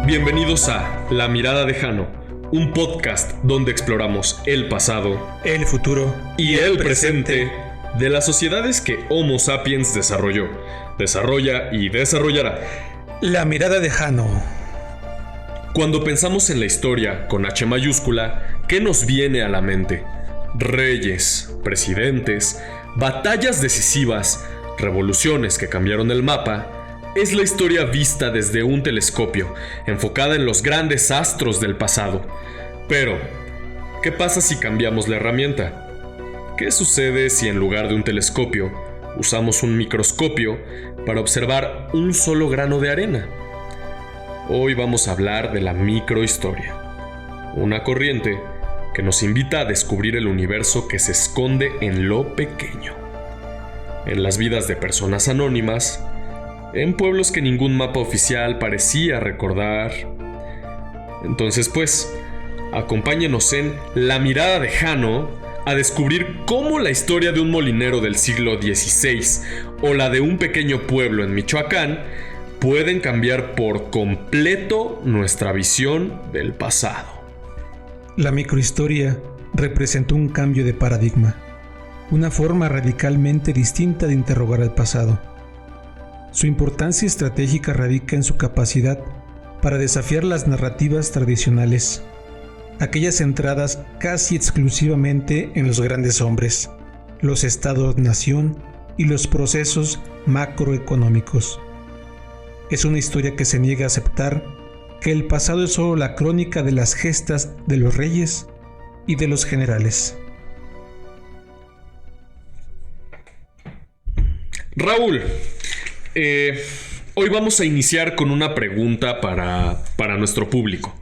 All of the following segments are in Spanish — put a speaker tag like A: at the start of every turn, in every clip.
A: Bienvenidos a La Mirada de Jano, un podcast donde exploramos el pasado,
B: el futuro
A: y el presente de las sociedades que Homo sapiens desarrolló, desarrolla y desarrollará.
B: La Mirada de Jano.
A: Cuando pensamos en la historia con H mayúscula, ¿qué nos viene a la mente? Reyes, presidentes, batallas decisivas, revoluciones que cambiaron el mapa. Es la historia vista desde un telescopio, enfocada en los grandes astros del pasado. Pero, ¿qué pasa si cambiamos la herramienta? ¿Qué sucede si en lugar de un telescopio usamos un microscopio para observar un solo grano de arena? Hoy vamos a hablar de la microhistoria, una corriente que nos invita a descubrir el universo que se esconde en lo pequeño, en las vidas de personas anónimas, en pueblos que ningún mapa oficial parecía recordar. Entonces pues, acompáñenos en La Mirada de Jano a descubrir cómo la historia de un molinero del siglo XVI o la de un pequeño pueblo en Michoacán pueden cambiar por completo nuestra visión del pasado.
B: La microhistoria representó un cambio de paradigma, una forma radicalmente distinta de interrogar al pasado. Su importancia estratégica radica en su capacidad para desafiar las narrativas tradicionales, aquellas centradas casi exclusivamente en los grandes hombres, los estados-nación y los procesos macroeconómicos. Es una historia que se niega a aceptar que el pasado es solo la crónica de las gestas de los reyes y de los generales.
A: Raúl, hoy vamos a iniciar con una pregunta para nuestro público.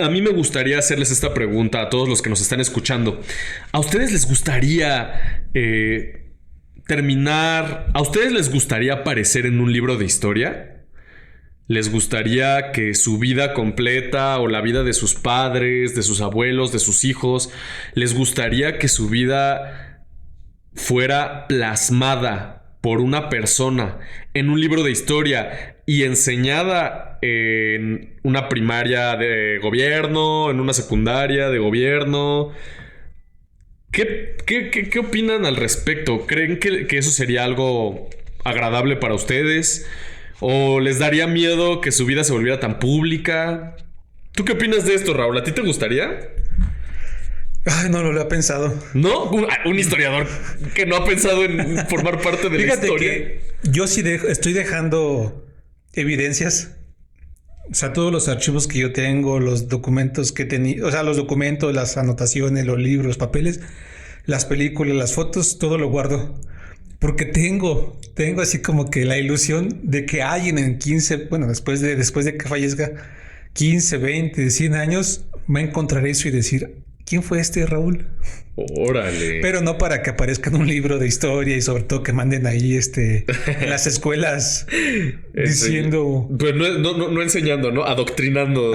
A: A mí me gustaría hacerles esta pregunta a todos los que nos están escuchando. ¿A ustedes les gustaría ¿A ustedes les gustaría aparecer en un libro de historia? ¿Les gustaría que su vida completa o la vida de sus padres, de sus abuelos, de sus hijos, les gustaría que su vida fuera plasmada por una persona en un libro de historia y enseñada en una primaria de gobierno, en una secundaria de gobierno? ¿Qué opinan al respecto? ¿Creen que eso sería algo agradable para ustedes? ¿O les daría miedo que su vida se volviera tan pública? ¿Tú qué opinas de esto, Raúl? ¿A ti te gustaría?
B: Ay, no lo he pensado.
A: ¿No? Un historiador que no ha pensado en formar parte de la historia.
B: Que yo sí estoy dejando evidencias. O sea, todos los archivos que yo tengo, los documentos que he tenido, o sea, los documentos, las anotaciones, los libros, los papeles, las películas, las fotos, todo lo guardo. Porque tengo así como que la ilusión de que alguien en 15, bueno, después de que fallezca, 15, 20, 100 años, va a encontrar eso y decir, ¿quién fue este Raúl?
A: Órale.
B: Pero no para que aparezca en un libro de historia y sobre todo que manden ahí en las escuelas diciendo...
A: Pues no enseñando, ¿no? Adoctrinando.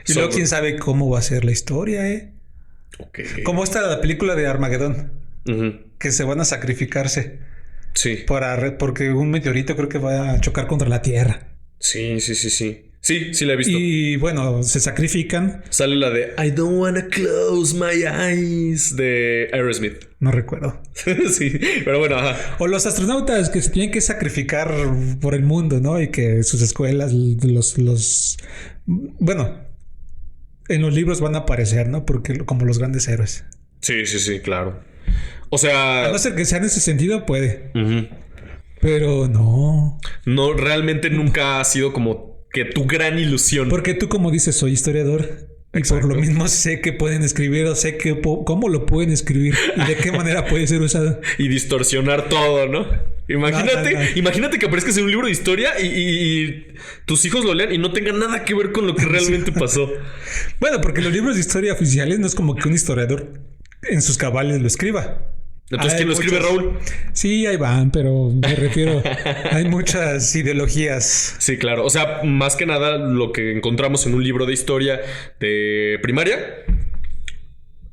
B: Y luego quién sabe cómo va a ser la historia,
A: Okay.
B: Como está la película de Armagedón.
A: Uh-huh.
B: Que se van a sacrificarse.
A: Sí.
B: Porque un meteorito creo que va a chocar contra la Tierra.
A: Sí. Sí, la he visto.
B: Y bueno, se sacrifican.
A: Sale la de I don't wanna close my eyes de Aerosmith.
B: No recuerdo.
A: Sí, pero bueno, ajá.
B: O los astronautas que se tienen que sacrificar por el mundo, ¿no? Y que sus escuelas, bueno, en los libros van a aparecer, ¿no? Porque como los grandes héroes.
A: Sí, claro. O sea...
B: A no ser que sea en ese sentido, puede.
A: Uh-huh.
B: Pero no.
A: No, realmente nunca ha sido como que tu gran ilusión.
B: Porque tú, como dices, soy historiador. Y
A: Exacto.
B: por lo mismo sé que pueden escribir o sé que cómo lo pueden escribir y de qué manera puede ser usado.
A: Y distorsionar todo, ¿no? Imagínate que aparezcas en un libro de historia y tus hijos lo lean y no tengan nada que ver con lo que realmente pasó.
B: Bueno, porque los libros de historia oficiales no es como que un historiador en sus cabales lo escriba.
A: Entonces, ¿quién lo escribe, Raúl?
B: Sí, ahí van, pero me refiero... hay muchas ideologías.
A: Sí, claro. O sea, más que nada, lo que encontramos en un libro de historia de primaria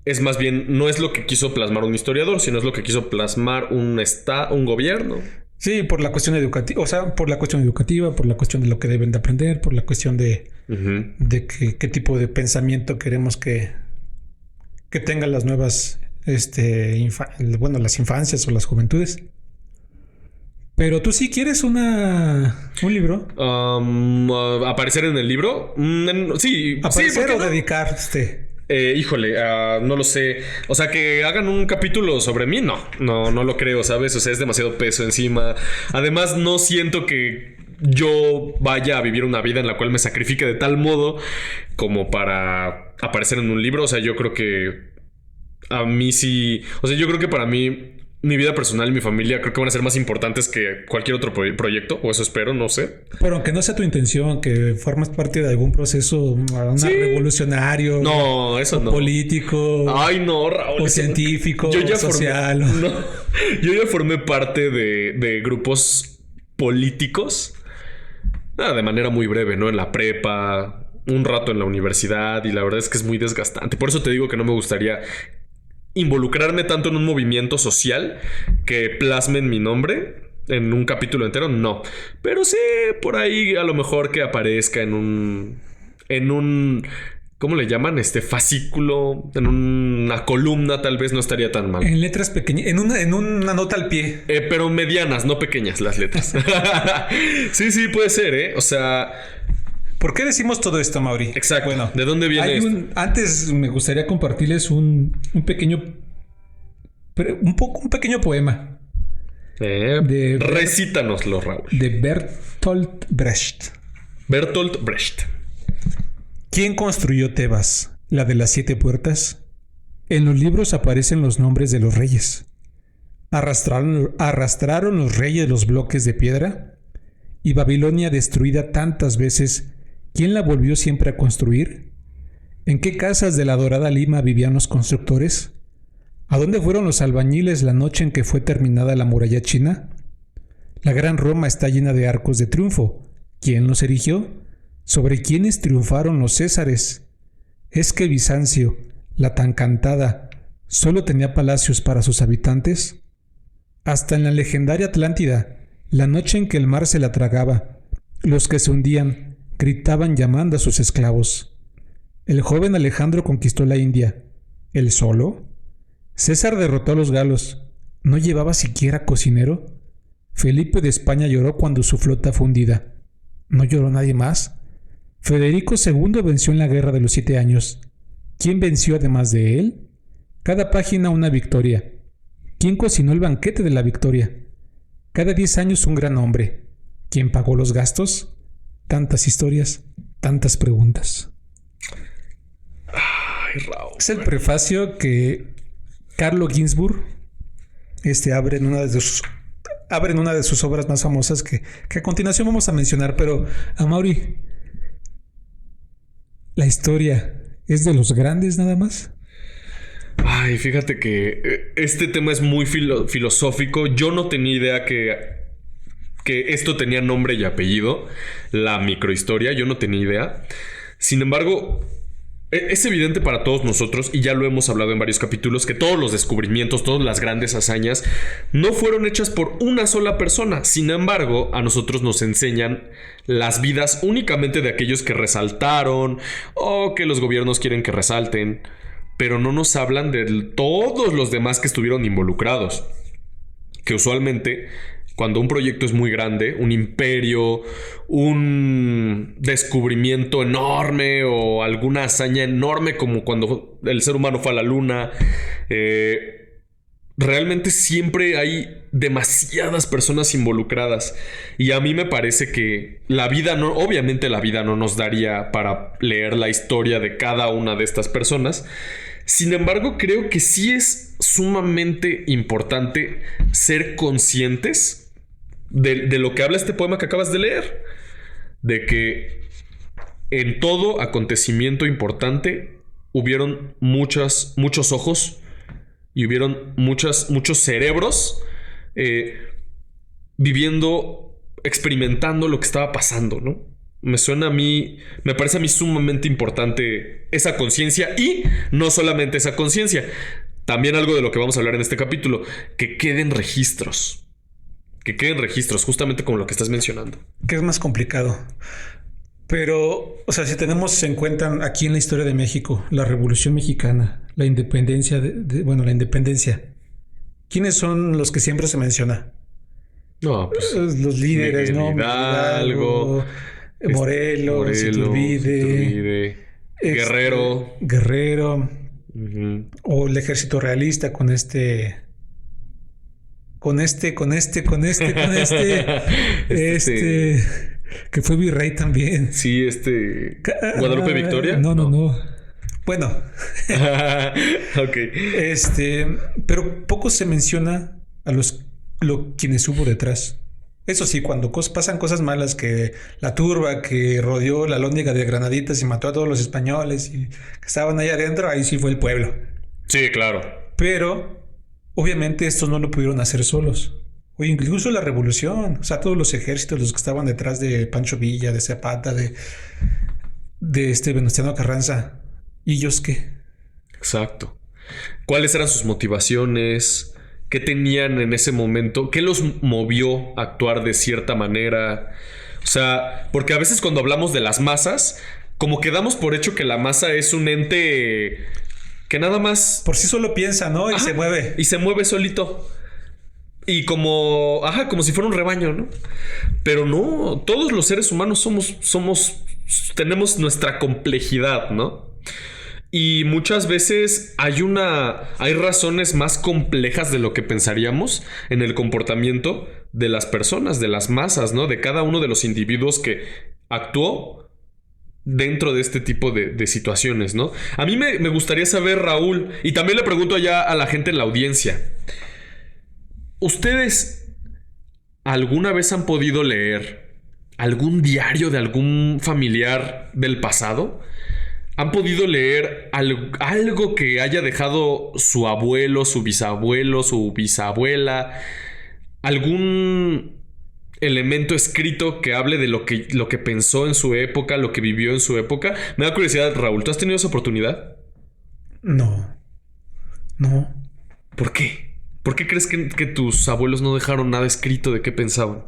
A: es más bien... No es lo que quiso plasmar un historiador, sino es lo que quiso plasmar un gobierno.
B: Sí, por la cuestión educativa, o sea, por la cuestión educativa, por la cuestión de lo que deben de aprender, por la cuestión de qué tipo de pensamiento queremos que tengan las nuevas, las infancias o las juventudes. Pero tú sí quieres un libro.
A: ¿Aparecer en el libro? Sí.
B: ¿Aparecer
A: ¿por qué
B: o
A: no?
B: dedicarte?
A: Híjole, no lo sé. O sea, que hagan un capítulo sobre mí, no lo creo, ¿sabes? O sea, es demasiado peso encima. Además, no siento que yo vaya a vivir una vida en la cual me sacrifique de tal modo como para aparecer en un libro. O sea, yo creo que a mí sí. O sea, yo creo que para mí mi vida personal y mi familia creo que van a ser más importantes que cualquier otro proyecto, o eso espero, no sé.
B: Pero aunque no sea tu intención, que formas parte de algún proceso revolucionario,
A: No, eso
B: o
A: no.
B: político,
A: Ay, no, Raúl.
B: o científico,
A: Yo ya
B: o social.
A: yo ya formé parte de grupos políticos. De manera muy breve, ¿no? En la prepa, un rato en la universidad, y la verdad es que es muy desgastante. Por eso te digo que no me gustaría involucrarme tanto en un movimiento social que plasmen mi nombre en un capítulo entero, no. Pero sí, por ahí a lo mejor que aparezca en un ¿cómo le llaman? Fascículo, en una columna, tal vez no estaría tan mal.
B: En letras pequeñas, en una nota al pie.
A: Pero medianas, no pequeñas las letras. Sí, puede ser, ¿eh? O sea,
B: ¿por qué decimos todo esto, Mauri?
A: exacto.
B: Bueno,
A: ¿De dónde viene esto?
B: Antes me gustaría compartirles un pequeño poema
A: Recítanoslo, Raúl.
B: de Bertolt Brecht.
A: Bertolt Brecht.
B: ¿Quién construyó Tebas, la de las 7 puertas? En los libros aparecen los nombres de los reyes. ¿Arrastraron los reyes los bloques de piedra? ¿Y Babilonia destruida tantas veces, quién la volvió siempre a construir? ¿En qué casas de la dorada Lima vivían los constructores? ¿A dónde fueron los albañiles la noche en que fue terminada la muralla china? La gran Roma está llena de arcos de triunfo. ¿Quién los erigió? ¿Sobre quiénes triunfaron los césares? ¿Es que Bizancio, la tan cantada, solo tenía palacios para sus habitantes? Hasta en la legendaria Atlántida, la noche en que el mar se la tragaba, los que se hundían gritaban llamando a sus esclavos. El joven Alejandro conquistó la India. ¿Él solo? César derrotó a los galos. ¿No llevaba siquiera cocinero? Felipe de España lloró cuando su flota fue hundida. ¿No lloró nadie más? Federico II venció en la Guerra de los 7 años. ¿Quién venció además de él? Cada página una victoria. ¿Quién cocinó el banquete de la victoria? Cada 10 años un gran hombre. ¿Quién pagó los gastos? Tantas historias, tantas preguntas.
A: Ay, Raúl.
B: Es el prefacio que Carlo Ginzburg abre en una de sus obras más famosas que a continuación vamos a mencionar. Pero, Amaury, ¿la historia es de los grandes nada más?
A: Ay, fíjate que este tema es muy filosófico. Yo no tenía idea que esto tenía nombre y apellido. La microhistoria, yo no tenía idea. Sin embargo, es evidente para todos nosotros, y ya lo hemos hablado en varios capítulos, que todos los descubrimientos, todas las grandes hazañas no fueron hechas por una sola persona. Sin embargo, a nosotros nos enseñan las vidas únicamente de aquellos que resaltaron o que los gobiernos quieren que resalten, pero no nos hablan de todos los demás que estuvieron involucrados. Que usualmente, cuando un proyecto es muy grande, un imperio, un descubrimiento enorme o alguna hazaña enorme, como cuando el ser humano fue a la luna, realmente siempre hay demasiadas personas involucradas. Y a mí me parece que obviamente la vida no nos daría para leer la historia de cada una de estas personas. Sin embargo, creo que sí es sumamente importante ser conscientes de lo que habla este poema que acabas de leer. De que en todo acontecimiento importante hubieron muchos ojos y hubieron muchos cerebros viviendo, experimentando lo que estaba pasando, ¿no? Me parece a mí sumamente importante esa conciencia, y no solamente esa conciencia, también algo de lo que vamos a hablar en este capítulo, que queden registros. que queden registros, justamente como lo que estás mencionando.
B: Que es más complicado. Pero, o sea, si tenemos en cuenta aquí en la historia de México, la Revolución Mexicana, la independencia, la independencia, ¿quiénes son los que siempre se menciona?
A: No, pues
B: Los líderes,
A: Miguel
B: ¿no?
A: Hidalgo,
B: Morelos, Iturbide,
A: Guerrero.
B: Guerrero,
A: Uh-huh.
B: o el ejército realista con este, que fue virrey también.
A: Sí, Guadalupe Victoria.
B: No. Bueno.
A: Ok.
B: Pero poco se menciona a quienes hubo detrás. Eso sí, cuando pasan cosas malas, que la turba que rodeó la lóndiga de Granaditas y mató a todos los españoles y que estaban ahí adentro, ahí sí fue el pueblo.
A: Sí, claro.
B: Pero obviamente estos no lo pudieron hacer solos. O incluso la revolución, o sea, todos los ejércitos, los que estaban detrás de Pancho Villa, de Zapata, de Venustiano Carranza. ¿Y ellos qué?
A: Exacto. ¿Cuáles eran sus motivaciones? ¿Qué tenían en ese momento? ¿Qué los movió a actuar de cierta manera? O sea, porque a veces cuando hablamos de las masas, como que damos por hecho que la masa es un ente que nada más...
B: por sí solo piensa, ¿no? Y se mueve.
A: Y se mueve solito. Y como si fuera un rebaño, ¿no? Pero no, todos los seres humanos tenemos nuestra complejidad, ¿no? Y muchas veces hay razones más complejas de lo que pensaríamos en el comportamiento de las personas, de las masas, ¿no? De cada uno de los individuos que actuó dentro de este tipo de situaciones, ¿no? A mí me gustaría saber, Raúl, y también le pregunto allá a la gente en la audiencia, ¿ustedes alguna vez han podido leer algún diario de algún familiar del pasado? ¿Han podido leer algo que haya dejado su abuelo, su bisabuelo, su bisabuela? ¿Algún elemento escrito que hable de lo que pensó en su época, lo que vivió en su época? Me da curiosidad, Raúl, ¿tú has tenido esa oportunidad?
B: No.
A: ¿Por qué? ¿Por qué crees que tus abuelos no dejaron nada escrito de qué pensaban?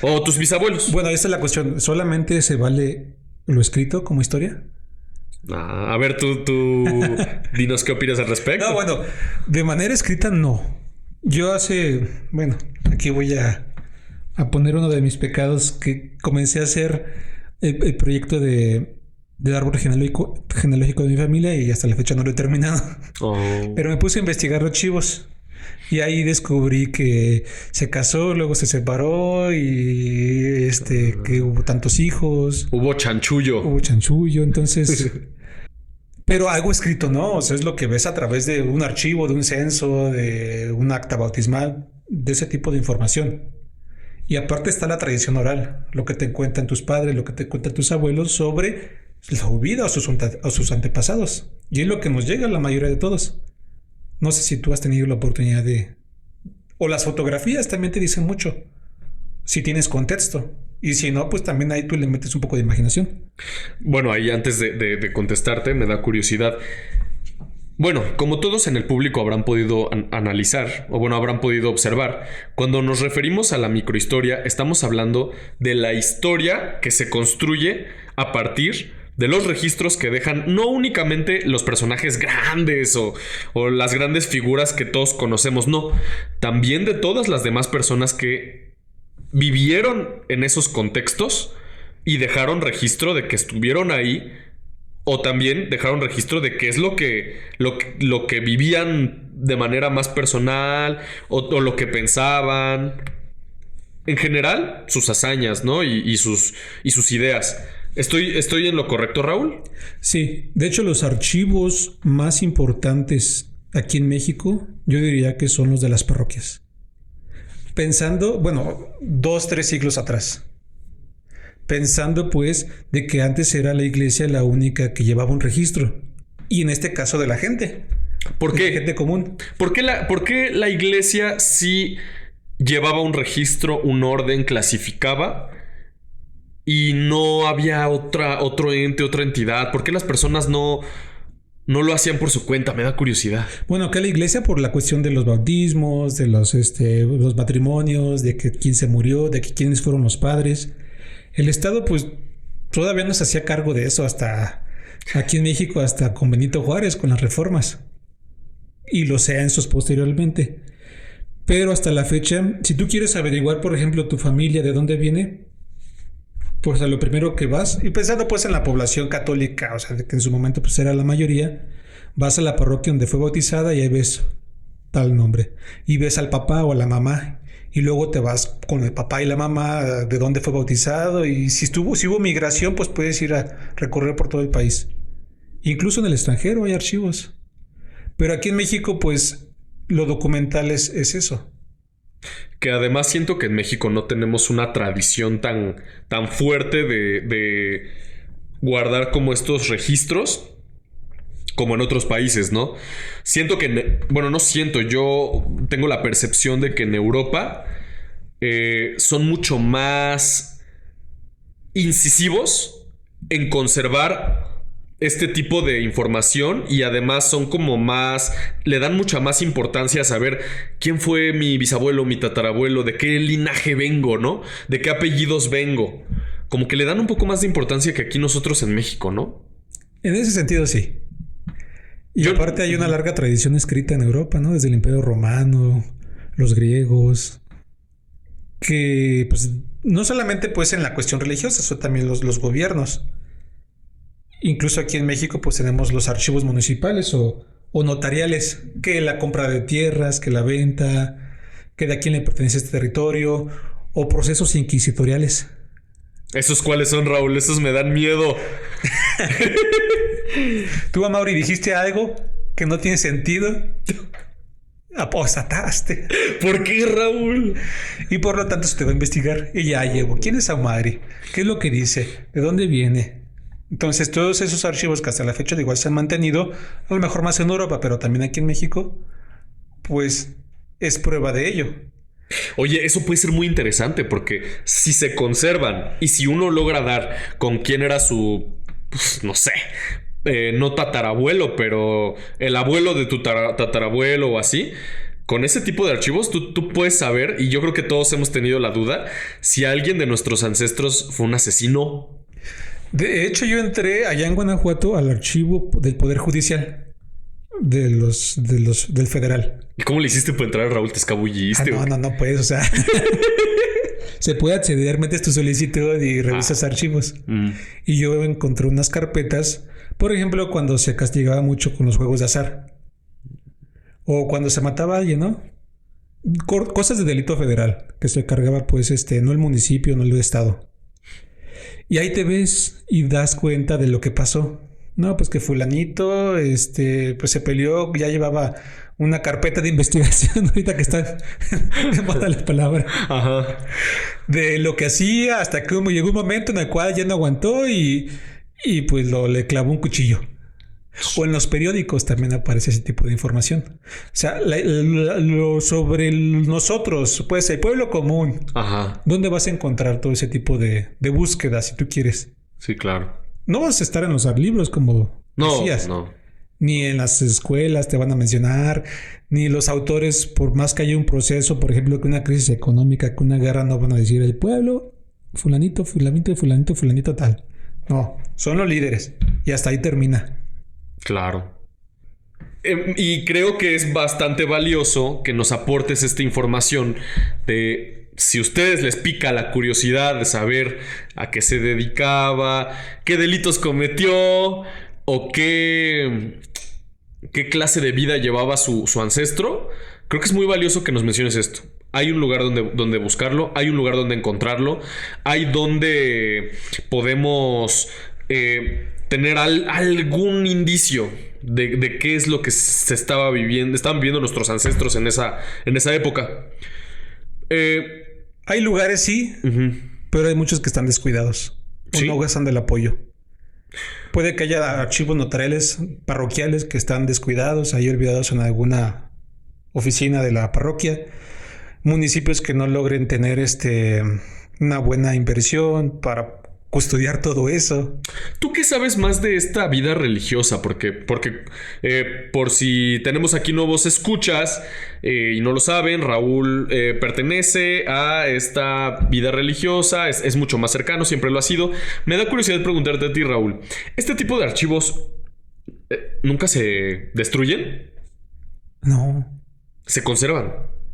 A: ¿O tus bisabuelos?
B: Bueno, esa es la cuestión. ¿Solamente se vale lo escrito como historia?
A: A ver, tú dinos qué opinas al respecto.
B: No, bueno, de manera escrita no. Yo aquí voy a poner uno de mis pecados, que comencé a hacer el proyecto del árbol genealógico de mi familia y hasta la fecha no lo he terminado. Pero me puse a investigar archivos y ahí descubrí que se casó, luego se separó y que hubo tantos hijos.
A: Hubo chanchullo,
B: entonces... Pero algo escrito, ¿no? O sea, es lo que ves a través de un archivo, de un censo, de un acta bautismal, de ese tipo de información. Y aparte está la tradición oral, lo que te cuentan tus padres, lo que te cuentan tus abuelos sobre su vida o sus antepasados. Y es lo que nos llega a la mayoría de todos. No sé si tú has tenido la oportunidad o las fotografías también te dicen mucho, si tienes contexto. Y si no, pues también ahí tú le metes un poco de imaginación.
A: Bueno, ahí antes de contestarte, me da curiosidad. Bueno, como todos en el público habrán podido analizar, o bueno, habrán podido observar, cuando nos referimos a la microhistoria, estamos hablando de la historia que se construye a partir de los registros que dejan no únicamente los personajes grandes o las grandes figuras que todos conocemos, no, también de todas las demás personas que vivieron en esos contextos y dejaron registro de que estuvieron ahí, o también dejaron registro de qué es lo que vivían de manera más personal o lo que pensaban. En general, sus hazañas, ¿no? Y sus ideas. ¿Estoy en lo correcto, Raúl?
B: Sí, de hecho los archivos más importantes aquí en México, yo diría que son los de las parroquias. Pensando, 2-3 siglos atrás. Pensando pues de que antes era la iglesia la única que llevaba un registro. Y en este caso de la gente.
A: ¿Por qué?
B: De la gente común.
A: ¿Por qué la iglesia sí llevaba un registro, un orden, clasificaba? Y no había otro ente, otra entidad. ¿Por qué las personas no no lo hacían por su cuenta? Me da curiosidad.
B: Bueno, acá la iglesia por la cuestión de los bautismos, de los matrimonios, de que quién se murió, de que quiénes fueron los padres. El Estado, pues, todavía no se hacía cargo de eso hasta aquí en México, hasta con Benito Juárez, con las reformas. Y los censos posteriormente. Pero hasta la fecha, si tú quieres averiguar, por ejemplo, tu familia, de dónde viene, pues a lo primero que vas, y pensando pues en la población católica, o sea, de que en su momento pues era la mayoría, vas a la parroquia donde fue bautizada y ahí ves tal nombre. Y ves al papá o a la mamá. Y luego te vas con el papá y la mamá de dónde fue bautizado. Y si hubo migración, pues puedes ir a recorrer por todo el país. Incluso en el extranjero hay archivos. Pero aquí en México, pues, lo documental es eso.
A: Que además siento que en México no tenemos una tradición tan fuerte de guardar como estos registros como en otros países, ¿no? Siento que... Bueno, no siento. Yo tengo la percepción de que en Europa son mucho más incisivos en conservar este tipo de información y además son como más... Le dan mucha más importancia a saber quién fue mi bisabuelo, mi tatarabuelo, de qué linaje vengo, ¿no? De qué apellidos vengo. Como que le dan un poco más de importancia que aquí nosotros en México, ¿no?
B: En ese sentido, sí. Y aparte hay una larga tradición escrita en Europa, ¿no? Desde el Imperio Romano, los griegos, que pues no solamente pues en la cuestión religiosa, son también los gobiernos. Incluso aquí en México pues tenemos los archivos municipales o notariales, que la compra de tierras, que la venta, que de a quién le pertenece este territorio, o procesos inquisitoriales.
A: ¿Esos cuáles son, Raúl? Esos me dan miedo.
B: Tú, Amaury, dijiste algo que no tiene sentido. Aposataste.
A: ¿Por qué, Raúl?
B: Y por lo tanto se te va a investigar. Y ya llevo. ¿Quién es Amaury? ¿Qué es lo que dice? ¿De dónde viene? Entonces, todos esos archivos que hasta la fecha de igual se han mantenido, a lo mejor más en Europa, pero también aquí en México, pues es prueba de ello.
A: Oye, eso puede ser muy interesante porque si se conservan y si uno logra dar con quién era su, pues, no sé, no tatarabuelo, pero el abuelo de tu tatarabuelo o así, con ese tipo de archivos tú puedes saber, y yo creo que todos hemos tenido la duda, si alguien de nuestros ancestros fue un asesino.
B: De hecho, yo entré allá en Guanajuato al archivo del Poder Judicial del federal.
A: ¿Y cómo le hiciste para entrar, Raúl? ¿Te escabulliste?
B: No puedes, o sea... Se puede acceder, metes tu solicitud y revisas archivos. Y yo encontré unas carpetas, por ejemplo, cuando se castigaba mucho con los juegos de azar. O cuando se mataba a alguien, ¿no? Cosas de delito federal, que se cargaba, pues, no el municipio, no el estado. Y ahí te ves y das cuenta de lo que pasó. No, pues que fulanito, pues se peleó, ya llevaba una carpeta de investigación, ahorita que está de moda la palabra.
A: Ajá.
B: De lo que hacía hasta que llegó un momento en el cual ya no aguantó y pues le clavó un cuchillo. O en los periódicos también aparece ese tipo de información. O sea, sobre nosotros, pues el pueblo común.
A: Ajá.
B: ¿Dónde vas a encontrar todo ese tipo de búsquedas, si tú quieres?
A: Sí, claro.
B: No vas a estar en los libros como decías.
A: No.
B: Ni en las escuelas te van a mencionar, ni los autores, por más que haya un proceso, por ejemplo, que una crisis económica, que una guerra, no van a decir el pueblo, fulanito, tal. No, son los líderes. Y hasta ahí termina.
A: Claro. Y creo que es bastante valioso que nos aportes esta información de... Si a ustedes les pica la curiosidad de saber a qué se dedicaba, qué delitos cometió o qué clase de vida llevaba su ancestro, creo que es muy valioso que nos menciones esto. Hay un lugar donde buscarlo, hay un lugar donde encontrarlo, hay donde podemos tener algún indicio de qué es lo que estaban viviendo nuestros ancestros en esa época.
B: Hay lugares, sí, pero hay muchos que están descuidados. O no gozan del apoyo. Puede que haya archivos notariales parroquiales que están descuidados, ahí olvidados en alguna oficina de la parroquia. Municipios que no logren tener una buena inversión para custodiar todo eso.
A: ¿Tú qué sabes más de esta vida religiosa? Porque por si tenemos aquí nuevos escuchas y no lo saben, Raúl pertenece a esta vida religiosa, es mucho más cercano, siempre lo ha sido. Me da curiosidad preguntarte a ti, Raúl, ¿este tipo de archivos nunca se destruyen?
B: No.
A: ¿Se conservan?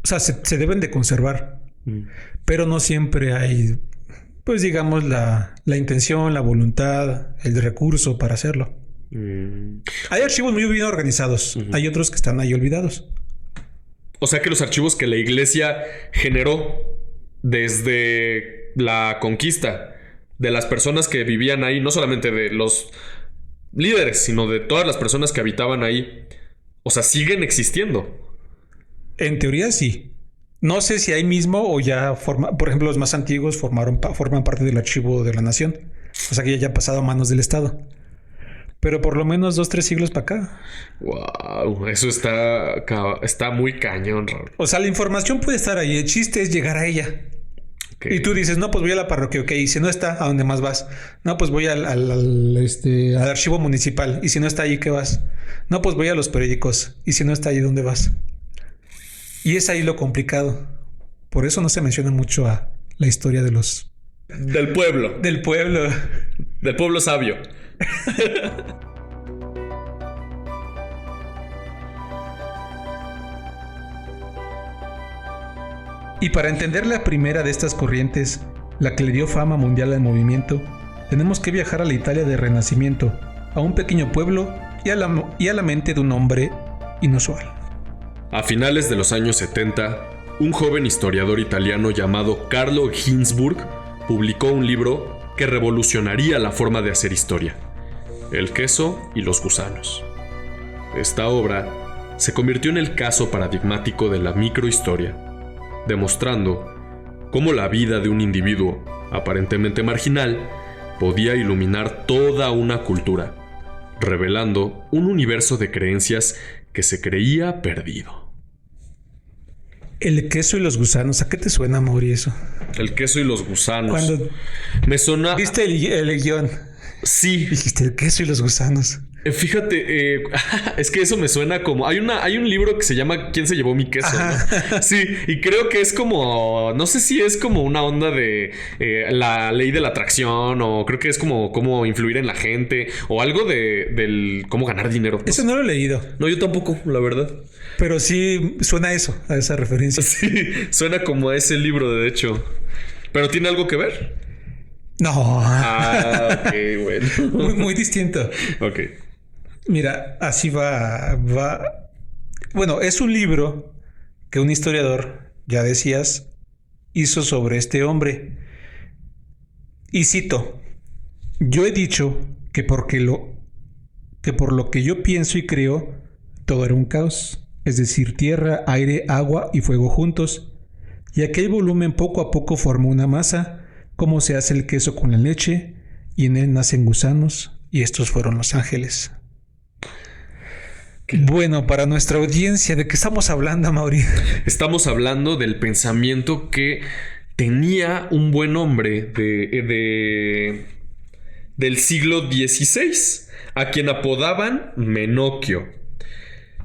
B: O sea, se deben de conservar. Pero no siempre hay, pues digamos, la intención, la voluntad, el recurso para hacerlo. Hay archivos muy bien organizados. Hay otros que están ahí olvidados.
A: O sea que los archivos que la iglesia generó desde la conquista de las personas que vivían ahí, no solamente de los líderes, sino de todas las personas que habitaban ahí, o sea, siguen existiendo.
B: En teoría sí. No sé si ahí mismo o ya por ejemplo, los más antiguos forman parte del archivo de la nación. O sea que ya ha pasado a manos del Estado. Pero por lo menos 2-3 siglos para acá.
A: Wow, eso está muy cañón, Raúl.
B: O sea, la información puede estar ahí. El chiste es llegar a ella. Okay. Y tú dices, no, pues voy a la parroquia, ok. Y si no está, ¿a dónde más vas? No, pues voy al archivo municipal. Y si no está ahí, ¿qué vas? No, pues voy a los periódicos. Y si no está ahí, ¿dónde vas? Y es ahí lo complicado. Por eso no se menciona mucho a la historia de los...
A: Del pueblo.
B: Del pueblo.
A: Del pueblo sabio.
B: Y para entender la primera de estas corrientes, la que le dio fama mundial al movimiento, tenemos que viajar a la Italia del Renacimiento, a un pequeño pueblo y a la mente de un hombre inusual.
A: A finales de los años 70, un joven historiador italiano llamado Carlo Ginzburg publicó un libro que revolucionaría la forma de hacer historia: El queso y los gusanos. Esta obra se convirtió en el caso paradigmático de la microhistoria, demostrando cómo la vida de un individuo aparentemente marginal podía iluminar toda una cultura, revelando un universo de creencias que se creía perdido.
B: El queso y los gusanos, ¿a qué te suena, Mauri, eso?
A: El queso y los gusanos.
B: Cuando
A: me suena...
B: ¿Viste el guión?
A: Sí.
B: Dijiste el queso y los gusanos.
A: Fíjate, es que eso me suena como... Hay un libro que se llama ¿Quién se llevó mi queso? ¿No? Sí, y creo que es como... No sé si es como una onda de la ley de la atracción, o creo que es como cómo influir en la gente, o algo del cómo ganar dinero. ¿No?
B: Eso no lo he leído.
A: No, yo tampoco, la verdad.
B: Pero sí suena a eso, a esa referencia.
A: Sí, suena como a ese libro, de hecho. ¿Pero tiene algo que ver?
B: No.
A: Ah, ok, bueno.
B: Muy, muy distinto.
A: Ok.
B: Mira, así va. Bueno, es un libro que un historiador, ya decías, hizo sobre este hombre. Y cito: yo he dicho que por lo que yo pienso y creo, todo era un caos. Es decir, tierra, aire, agua y fuego juntos. Y aquel volumen poco a poco formó una masa, como se hace el queso con la leche, y en él nacen gusanos, y estos fueron los ángeles. Bueno, para nuestra audiencia, ¿de qué estamos hablando, Mauri?
A: Estamos hablando del pensamiento que tenía un buen hombre del siglo XVI, a quien apodaban Menocchio.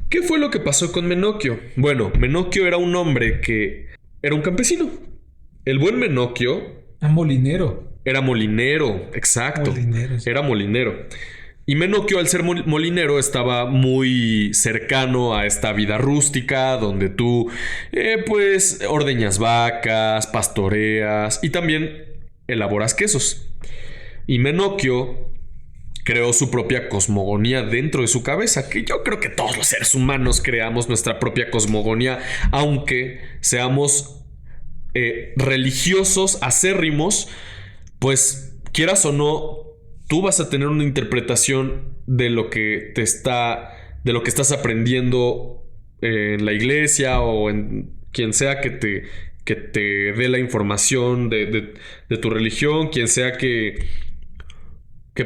A: ¿Qué fue lo que pasó con Menocchio? Bueno, Menocchio era un hombre que era un campesino. El buen Menocchio...
B: molinero.
A: Era molinero, exacto.
B: Molinero, sí.
A: Era molinero. Y Menocchio, al ser molinero, estaba muy cercano a esta vida rústica, donde tú, pues, ordeñas vacas, pastoreas y también elaboras quesos. Y Menocchio creó su propia cosmogonía dentro de su cabeza, que yo creo que todos los seres humanos creamos nuestra propia cosmogonía, aunque seamos religiosos, acérrimos, pues quieras o no, tú vas a tener una interpretación de lo que estás aprendiendo en la iglesia o en quien sea que te dé la información de tu religión, quien sea que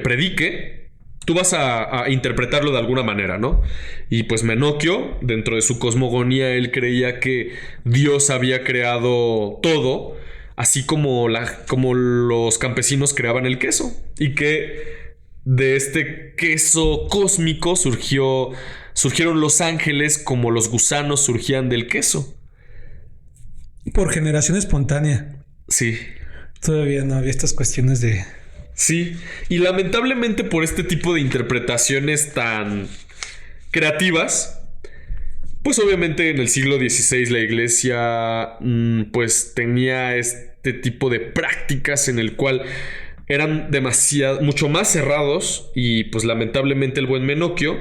A: predique. Tú vas a interpretarlo de alguna manera, ¿no? Y pues Menocchio, dentro de su cosmogonía, él creía que Dios había creado todo así como los campesinos creaban el queso. Y que de este queso cósmico surgieron los ángeles como los gusanos surgían del queso.
B: Por generación espontánea.
A: Sí.
B: Todavía no había estas cuestiones de...
A: Sí, y lamentablemente por este tipo de interpretaciones tan creativas, pues obviamente en el siglo XVI la iglesia pues tenía este tipo de prácticas en el cual eran mucho más cerrados, y pues lamentablemente el buen Menocchio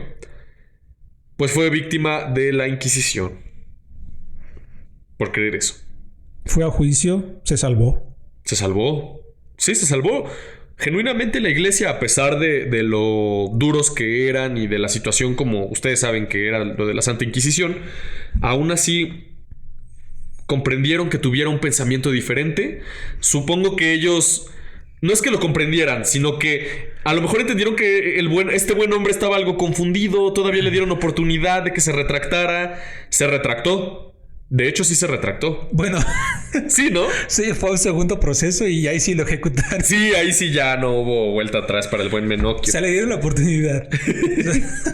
A: pues fue víctima de la Inquisición por creer eso.
B: Fue a juicio, se salvó.
A: Se salvó. Sí, se salvó. Genuinamente la iglesia, a pesar de lo duros que eran y de la situación como ustedes saben que era lo de la Santa Inquisición, aún así comprendieron que tuviera un pensamiento diferente. Supongo que ellos no es que lo comprendieran, sino que a lo mejor entendieron que este buen hombre estaba algo confundido, todavía le dieron oportunidad de que se retractara. Se retractó. De hecho, sí se retractó.
B: Bueno,
A: sí, ¿no?
B: Sí, fue un segundo proceso y ahí sí lo ejecutaron.
A: Sí, ahí sí ya no hubo vuelta atrás para el buen Menocchio.
B: Se le dieron la oportunidad.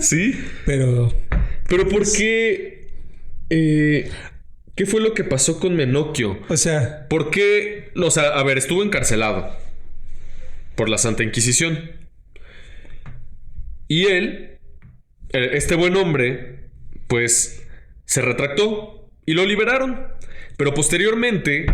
A: Sí.
B: Pero
A: ¿por qué? ¿Qué fue lo que pasó con Menocchio?
B: O sea...
A: ¿Por qué? O sea, a ver, estuvo encarcelado por la Santa Inquisición. Y él, este buen hombre, pues se retractó y lo liberaron. Pero posteriormente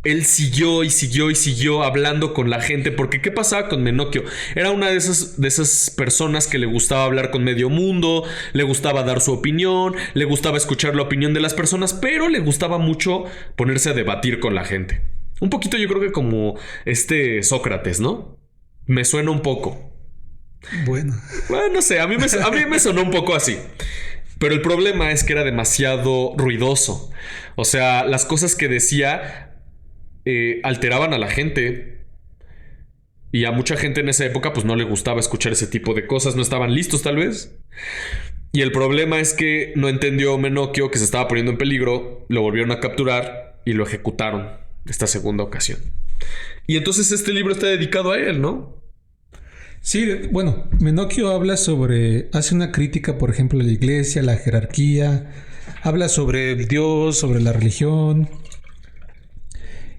A: él siguió hablando con la gente. Porque ¿qué pasaba con Menocchio? Era una de esas personas que le gustaba hablar con medio mundo, le gustaba dar su opinión, le gustaba escuchar la opinión de las personas, pero le gustaba mucho ponerse a debatir con la gente. Un poquito, yo creo que como Sócrates, ¿no? Me suena un poco.
B: Bueno,
A: no sé, a mí me sonó un poco así. Pero el problema es que era demasiado ruidoso. O sea, las cosas que decía alteraban a la gente. Y a mucha gente en esa época pues no le gustaba escuchar ese tipo de cosas. No estaban listos tal vez. Y el problema es que no entendió Menocchio que se estaba poniendo en peligro. Lo volvieron a capturar y lo ejecutaron esta segunda ocasión. Y entonces este libro está dedicado a él, ¿no?
B: Sí, bueno, Menocchio hace una crítica, por ejemplo, a la iglesia, a la jerarquía, habla sobre el Dios, sobre la religión.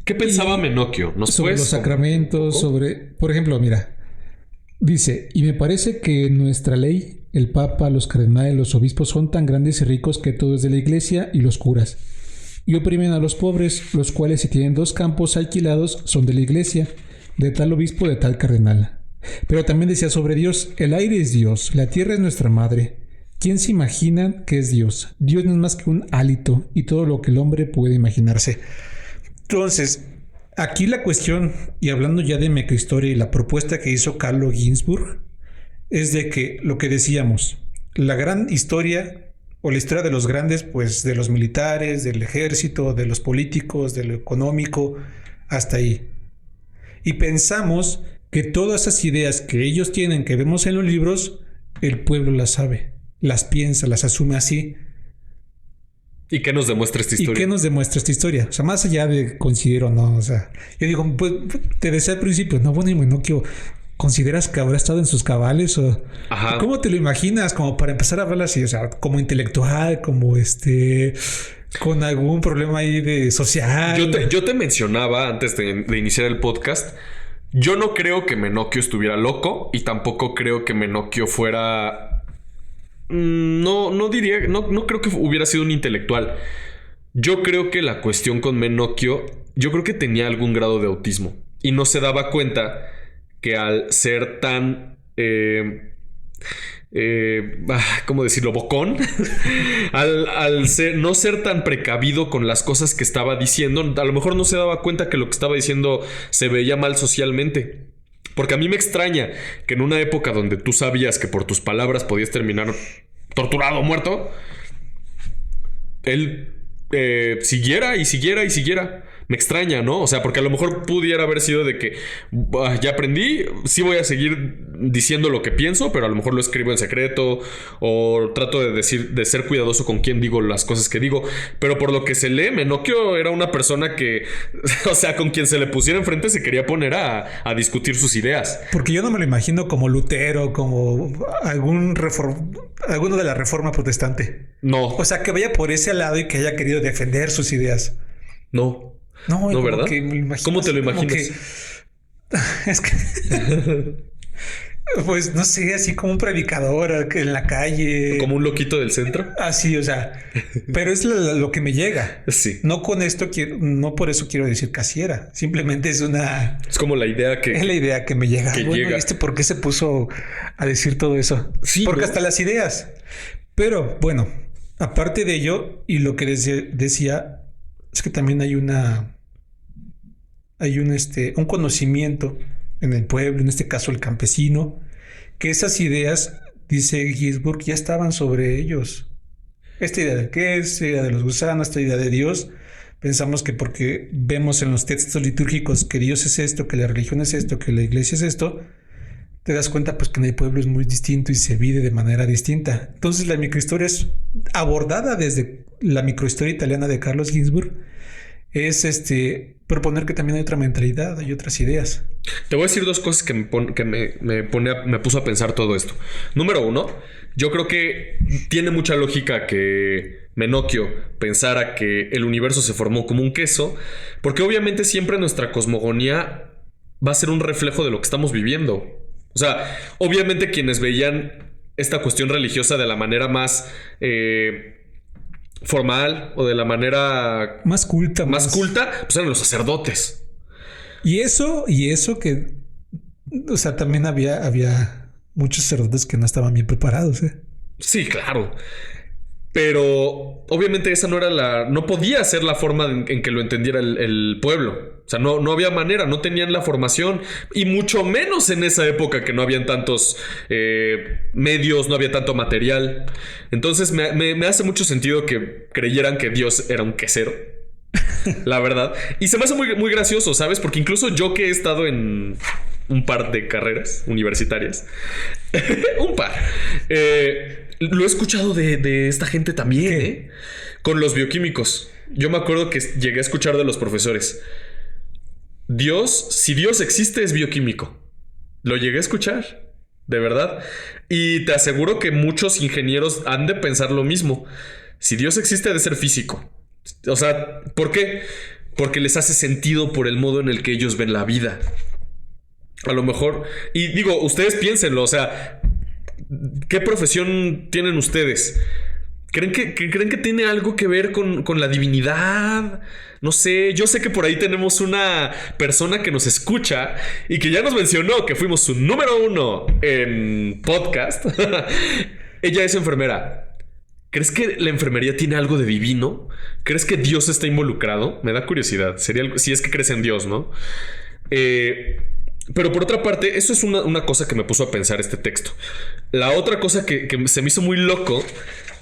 A: ¿Qué pensaba Menocchio?
B: Sobre los sacramentos, por ejemplo, mira, dice, y me parece que nuestra ley, el Papa, los cardenales, los obispos son tan grandes y ricos que todo es de la iglesia y los curas. Y oprimen a los pobres, los cuales si tienen 2 campos alquilados son de la iglesia, de tal obispo, de tal cardenal. Pero también decía sobre Dios, el aire es Dios, la tierra es nuestra madre. ¿Quién se imagina que es Dios? Dios no es más que un hálito y todo lo que el hombre puede imaginarse. Entonces, aquí la cuestión, y hablando ya de microhistoria y la propuesta que hizo Carlo Ginzburg, es de que lo que decíamos, la gran historia o la historia de los grandes, pues de los militares, del ejército, de los políticos, de lo económico, hasta ahí. Y pensamos que todas esas ideas que ellos tienen, que vemos en los libros, el pueblo las sabe, las piensa, las asume así.
A: ¿Y qué nos demuestra esta historia?
B: O sea, más allá de considero o no, o sea, yo digo, pues te decía al principio, no, bueno, y Menocchio, ¿consideras que habrá estado en sus cabales? O
A: ajá.
B: ¿Cómo te lo imaginas? Como para empezar a hablar así, o sea, como intelectual, como con algún problema ahí de social.
A: Yo te mencionaba antes de iniciar el podcast. Yo no creo que Menocchio estuviera loco y tampoco creo que Menocchio fuera... No creo que hubiera sido un intelectual. Yo creo que la cuestión con Menocchio, yo creo que tenía algún grado de autismo y no se daba cuenta que al ser tan... ¿cómo decirlo? Bocón. al no ser tan precavido con las cosas que estaba diciendo, a lo mejor no se daba cuenta que lo que estaba diciendo se veía mal socialmente. Porque a mí me extraña que en una época donde tú sabías que por tus palabras podías terminar torturado o muerto, él siguiera y siguiera y siguiera. Me extraña, ¿no? O sea, porque a lo mejor pudiera haber sido de que ya aprendí, sí voy a seguir diciendo lo que pienso, pero a lo mejor lo escribo en secreto o trato de ser cuidadoso con quién digo las cosas que digo. Pero por lo que se lee, Menocchio era una persona que, o sea, con quien se le pusiera enfrente se quería poner a discutir sus ideas.
B: Porque yo no me lo imagino como Lutero, como alguno de la Reforma Protestante.
A: No.
B: O sea, que vaya por ese lado y que haya querido defender sus ideas.
A: No.
B: No,
A: ¿verdad? ¿Cómo te lo imaginas?
B: Es que pues no sé, así como un predicador en la calle.
A: Como un loquito del centro.
B: Así, o sea, pero es lo que me llega.
A: Sí.
B: No con esto no por eso quiero decir casiera. Simplemente es
A: como la idea que...
B: Es la idea que me llega.
A: Que
B: bueno,
A: llega.
B: ¿por qué se puso a decir todo eso?
A: Sí,
B: porque
A: ¿no?
B: hasta las ideas. Pero bueno, aparte de ello, y lo que decía, es que también hay un conocimiento en el pueblo, en este caso el campesino, que esas ideas, dice Ginsburg, ya estaban sobre ellos. Esta idea de qué es, esta idea de los gusanos, esta idea de Dios, pensamos que porque vemos en los textos litúrgicos que Dios es esto, que la religión es esto, que la iglesia es esto, te das cuenta pues que en el pueblo es muy distinto y se vive de manera distinta. Entonces la microhistoria es abordada desde la microhistoria italiana de Carlos Ginzburg, es proponer que también hay otra mentalidad, hay otras ideas.
A: Te voy a decir dos cosas que me puso a pensar todo esto. Número uno, yo creo que tiene mucha lógica que Menocchio pensara que el universo se formó como un queso, porque obviamente siempre nuestra cosmogonía va a ser un reflejo de lo que estamos viviendo. O sea, obviamente quienes veían esta cuestión religiosa de la manera más formal o de la manera
B: más culta,
A: pues eran los sacerdotes.
B: Y eso que, o sea, también había muchos sacerdotes que no estaban bien preparados, ¿eh?
A: Sí, claro. Pero obviamente esa no podía ser la forma en que lo entendiera el pueblo. O sea, no había manera, no tenían la formación. Y mucho menos en esa época que no habían tantos medios, no había tanto material. Entonces me hace mucho sentido que creyeran que Dios era un quesero. La verdad. Y se me hace muy, muy gracioso, ¿sabes? Porque incluso yo que he estado en un par de carreras universitarias, un par, lo he escuchado de esta gente también, con los bioquímicos. Yo me acuerdo que llegué a escuchar de los profesores: si Dios existe, es bioquímico. Lo llegué a escuchar, de verdad. Y te aseguro que muchos ingenieros han de pensar lo mismo. Si Dios existe, ha de ser físico. O sea, ¿por qué? Porque les hace sentido por el modo en el que ellos ven la vida. A lo mejor, y digo, ustedes piénsenlo, o sea, ¿qué profesión tienen ustedes? ¿Creen que tiene algo que ver con la divinidad? No sé, yo sé que por ahí tenemos una persona que nos escucha y que ya nos mencionó que fuimos su número 1 en podcast. Ella es enfermera. ¿Crees que la enfermería tiene algo de divino? ¿Crees que Dios está involucrado? Me da curiosidad. Sería algo, si es que crees en Dios, ¿no? Pero por otra parte, eso es una cosa que me puso a pensar este texto. La otra cosa que se me hizo muy loco,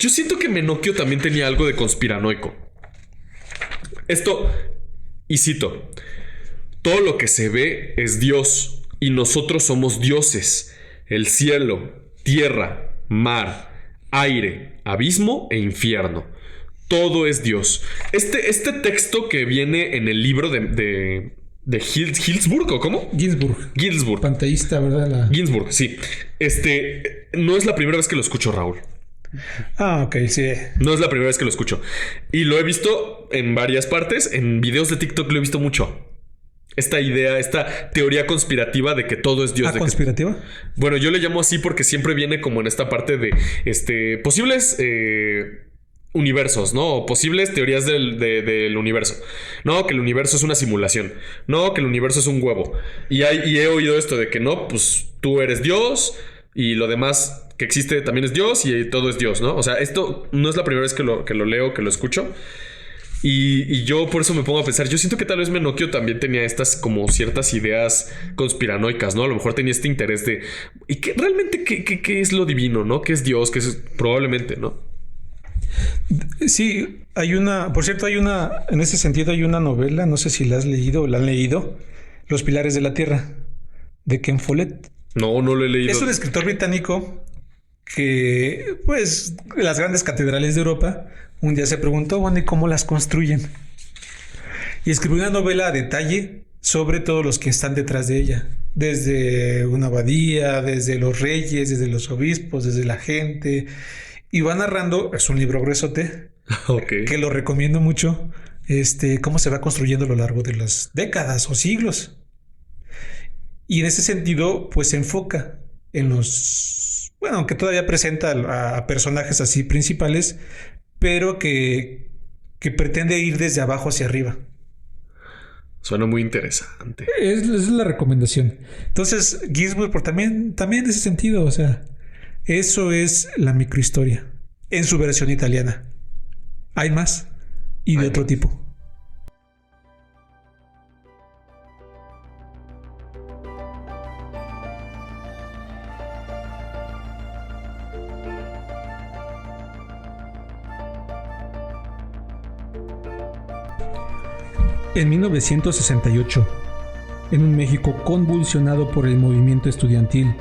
A: yo siento que Menocchio también tenía algo de conspiranoico. Esto, y cito: todo lo que se ve es Dios y nosotros somos dioses. El cielo, tierra, mar, aire, abismo e infierno. Todo es Dios. Este texto que viene en el libro de Hillsburg, ¿o cómo?
B: Ginsburg. Panteísta, ¿verdad?
A: Ginsburg, sí. No es la primera vez que lo escucho, Raúl.
B: Ah, ok, sí.
A: No es la primera vez que lo escucho. Y lo he visto en varias partes. En videos de TikTok lo he visto mucho. Esta idea, esta teoría conspirativa de que todo es Dios.
B: ¿Conspirativa?
A: Bueno, yo le llamo así porque siempre viene como en esta parte de posibles universos, ¿no? O posibles teorías del universo. No, que el universo es una simulación. No, que el universo es un huevo. Y he oído esto de que no, pues tú eres Dios y lo demás que existe también es Dios y todo es Dios, ¿no? O sea, esto no es la primera vez que lo leo, que lo escucho. Y yo por eso me pongo a pensar, yo siento que tal vez Menocchio también tenía estas como ciertas ideas conspiranoicas, ¿no? A lo mejor tenía este interés de... ¿Y realmente qué es lo divino, no? ¿Qué es Dios? ¿Qué es? Probablemente, ¿no?
B: Sí, por cierto, en ese sentido hay una novela, no sé si la has leído o la han leído, Los Pilares de la Tierra, de Ken Follett.
A: No, no lo he leído.
B: Es un escritor británico que, pues, las grandes catedrales de Europa, un día se preguntó, bueno, ¿y cómo las construyen? Y escribió una novela a detalle sobre todos los que están detrás de ella, desde una abadía, desde los reyes, desde los obispos, desde la gente, y va narrando, es un libro gruesote,
A: Ok.
B: que lo recomiendo mucho, cómo se va construyendo a lo largo de las décadas o siglos. Y en ese sentido, pues se enfoca en bueno, aunque todavía presenta a personajes así principales, pero que pretende ir desde abajo hacia arriba.
A: Suena muy interesante.
B: Es la recomendación. Entonces, Ginsburg, por también en ese sentido, o sea, eso es la microhistoria en su versión italiana. Hay más y de otro tipo. En 1968, en un México convulsionado por el movimiento estudiantil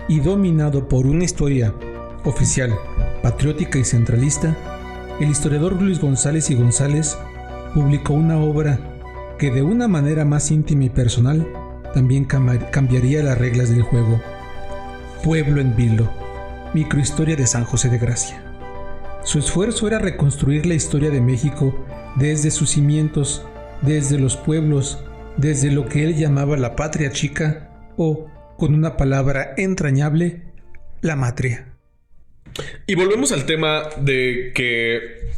B: y dominado por una historia oficial, patriótica y centralista, el historiador Luis González y González publicó una obra que de una manera más íntima y personal también cambiaría las reglas del juego. Pueblo en Vilo, microhistoria de San José de Gracia. Su esfuerzo era reconstruir la historia de México desde sus cimientos, desde los pueblos, desde lo que él llamaba la patria chica o, con una palabra entrañable, la matria.
A: Y volvemos al tema de que